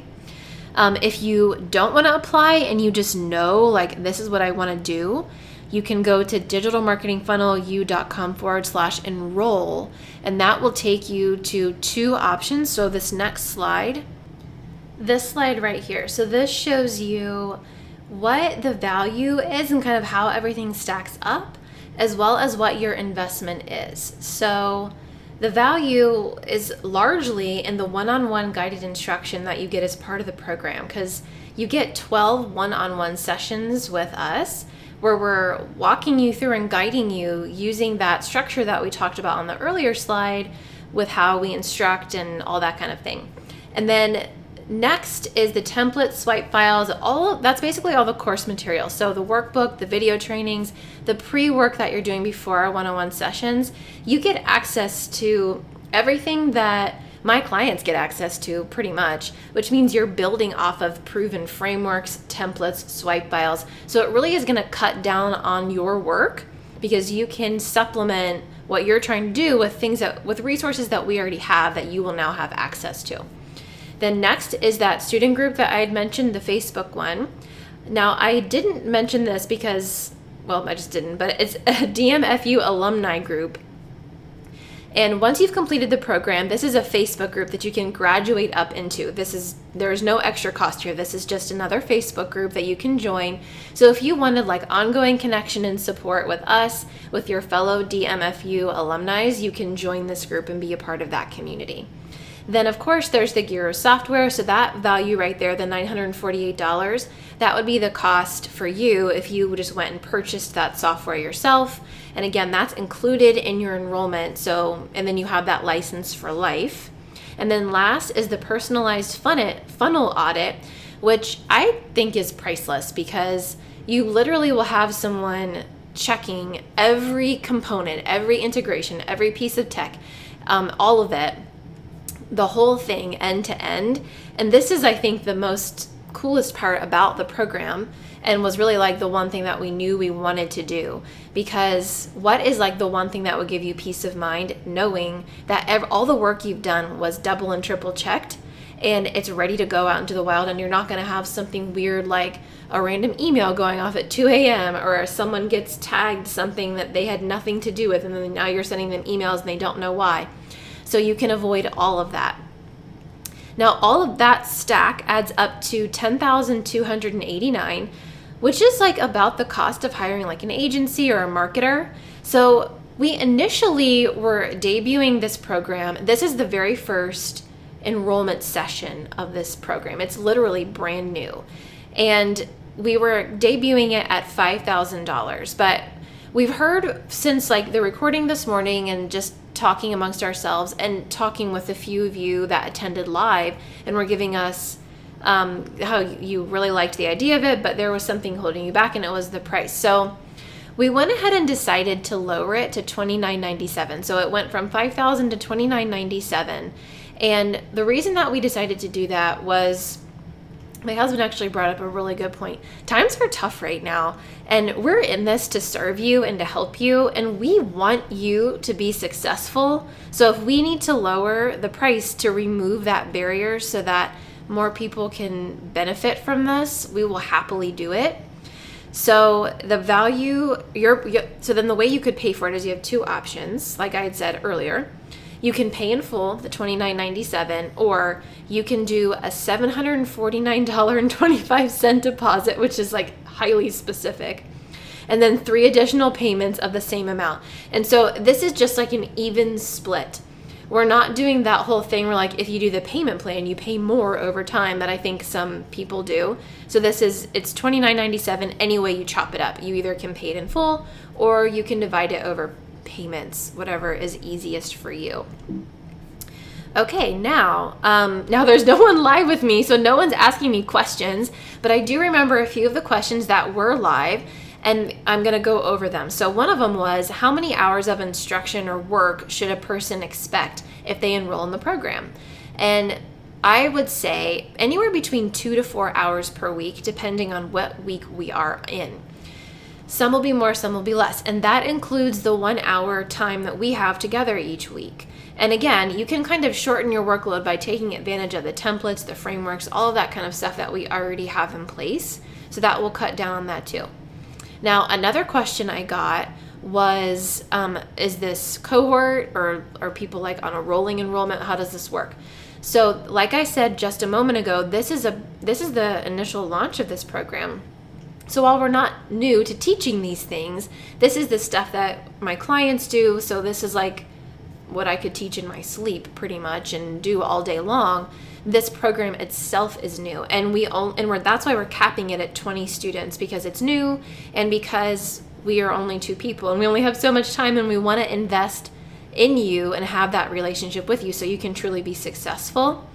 If you don't want to apply and you just know like this is what I want to do, you can go to digitalmarketingfunnelu.com/enroll, and that will take you to two options. So this next slide, this slide right here. So this shows you what the value is and kind of how everything stacks up, as well as what your investment is. So the value is largely in the one-on-one guided instruction that you get as part of the program, because you get 12 one-on-one sessions with us where we're walking you through and guiding you using that structure that we talked about on the earlier slide with how we instruct and all that kind of thing. And then next is the template swipe files. That's basically all the course material. So the workbook, the video trainings, the pre-work that you're doing before our one-on-one sessions, you get access to everything that my clients get access to pretty much, which means you're building off of proven frameworks, templates, swipe files. So it really is going to cut down on your work because you can supplement what you're trying to do with with resources that we already have that you will now have access to. Then next is that student group that I had mentioned, the Facebook one. Now, I didn't mention this because, well, I just didn't, but it's a DMFU alumni group. And once you've completed the program, this is a Facebook group that you can graduate up into. There's no extra cost here. This is just another Facebook group that you can join. So if you wanted like ongoing connection and support with us, with your fellow DMFU alumni, you can join this group and be a part of that community. Then of course there's the Giro software. So that value right there, the $948, that would be the cost for you if you just went and purchased that software yourself. And again, that's included in your enrollment. So, and then you have that license for life. And then last is the personalized funnel audit, which I think is priceless because you literally will have someone checking every component, every integration, every piece of tech, all of it, the whole thing end to end. And this is, I think, the most coolest part about the program, and was really like the one thing that we knew we wanted to do, because what is like the one thing that would give you peace of mind, knowing that all the work you've done was double and triple checked and it's ready to go out into the wild, and you're not going to have something weird like a random email going off at 2 a.m. or someone gets tagged something that they had nothing to do with, and then now you're sending them emails and they don't know why. So you can avoid all of that. Now, all of that stack adds up to $10,289, which is like about the cost of hiring like an agency or a marketer. So we initially were debuting this program. This is the very first enrollment session of this program. It's literally brand new. And we were debuting it at $5,000, but we've heard since like the recording this morning and just talking amongst ourselves and talking with a few of you that attended live and were giving us how you really liked the idea of it, but there was something holding you back, and it was the price. So we went ahead and decided to lower it to $29.97. So it went from $5,000 to $29.97. And the reason that we decided to do that was my husband actually brought up a really good point. Times are tough right now, and we're in this to serve you and to help you, and we want you to be successful. So if we need to lower the price to remove that barrier so that more people can benefit from this, we will happily do it. So the value, so then the way you could pay for it is you have two options, like I had said earlier. You can pay in full, the $29.97, or you can do a $749.25 deposit, which is like highly specific, and then 3 additional payments of the same amount. And so this is just like an even split. We're not doing that whole thing where like if you do the payment plan, you pay more over time that I think some people do. So it's $29.97 any way you chop it up. You either can pay it in full or you can divide it over payments, whatever is easiest for you. Okay, now there's no one live with me, so no one's asking me questions, but I do remember a few of the questions that were live, and I'm gonna go over them. So one of them was, how many hours of instruction or work should a person expect if they enroll in the program? And I would say anywhere between 2 to 4 hours per week, depending on what week we are in. Some will be more, some will be less. And that includes the 1 hour time that we have together each week. And again, you can kind of shorten your workload by taking advantage of the templates, the frameworks, all of that kind of stuff that we already have in place. So that will cut down on that too. Now, another question I got was, is this cohort or are people like on a rolling enrollment? How does this work? So like I said just a moment ago, this is the initial launch of this program. So while we're not new to teaching these things, this is the stuff that my clients do. So this is like what I could teach in my sleep pretty much and do all day long. This program itself is new, and that's why we're capping it at 20 students, because it's new and because we are only 2 people and we only have so much time, and we want to invest in you and have that relationship with you so you can truly be successful.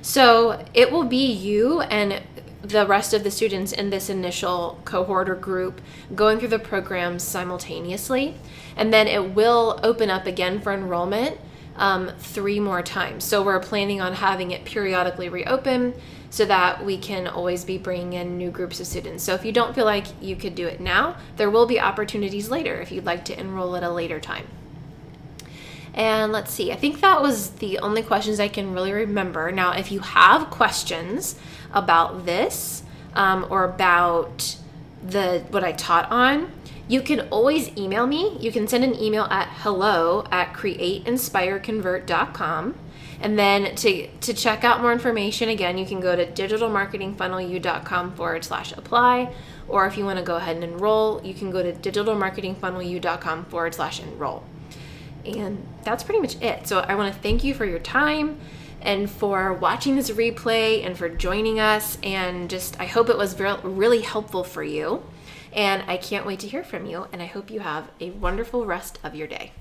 So it will be you and the rest of the students in this initial cohort or group going through the program simultaneously, and then it will open up again for enrollment 3 more times. So we're planning on having it periodically reopen so that we can always be bringing in new groups of students. So if you don't feel like you could do it now, there will be opportunities later if you'd like to enroll at a later time. And let's see, I think that was the only questions I can really remember. Now, if you have questions about this or about what I taught on, you can always email me. You can send an email at hello@createinspireconvert.com. And then to check out more information, again, you can go to digitalmarketingfunnelu.com/apply. Or if you want to go ahead and enroll, you can go to digitalmarketingfunnelu.com/enroll. And that's pretty much it. So I want to thank you for your time and for watching this replay and for joining us. And just, I hope it was really helpful for you. And I can't wait to hear from you. And I hope you have a wonderful rest of your day.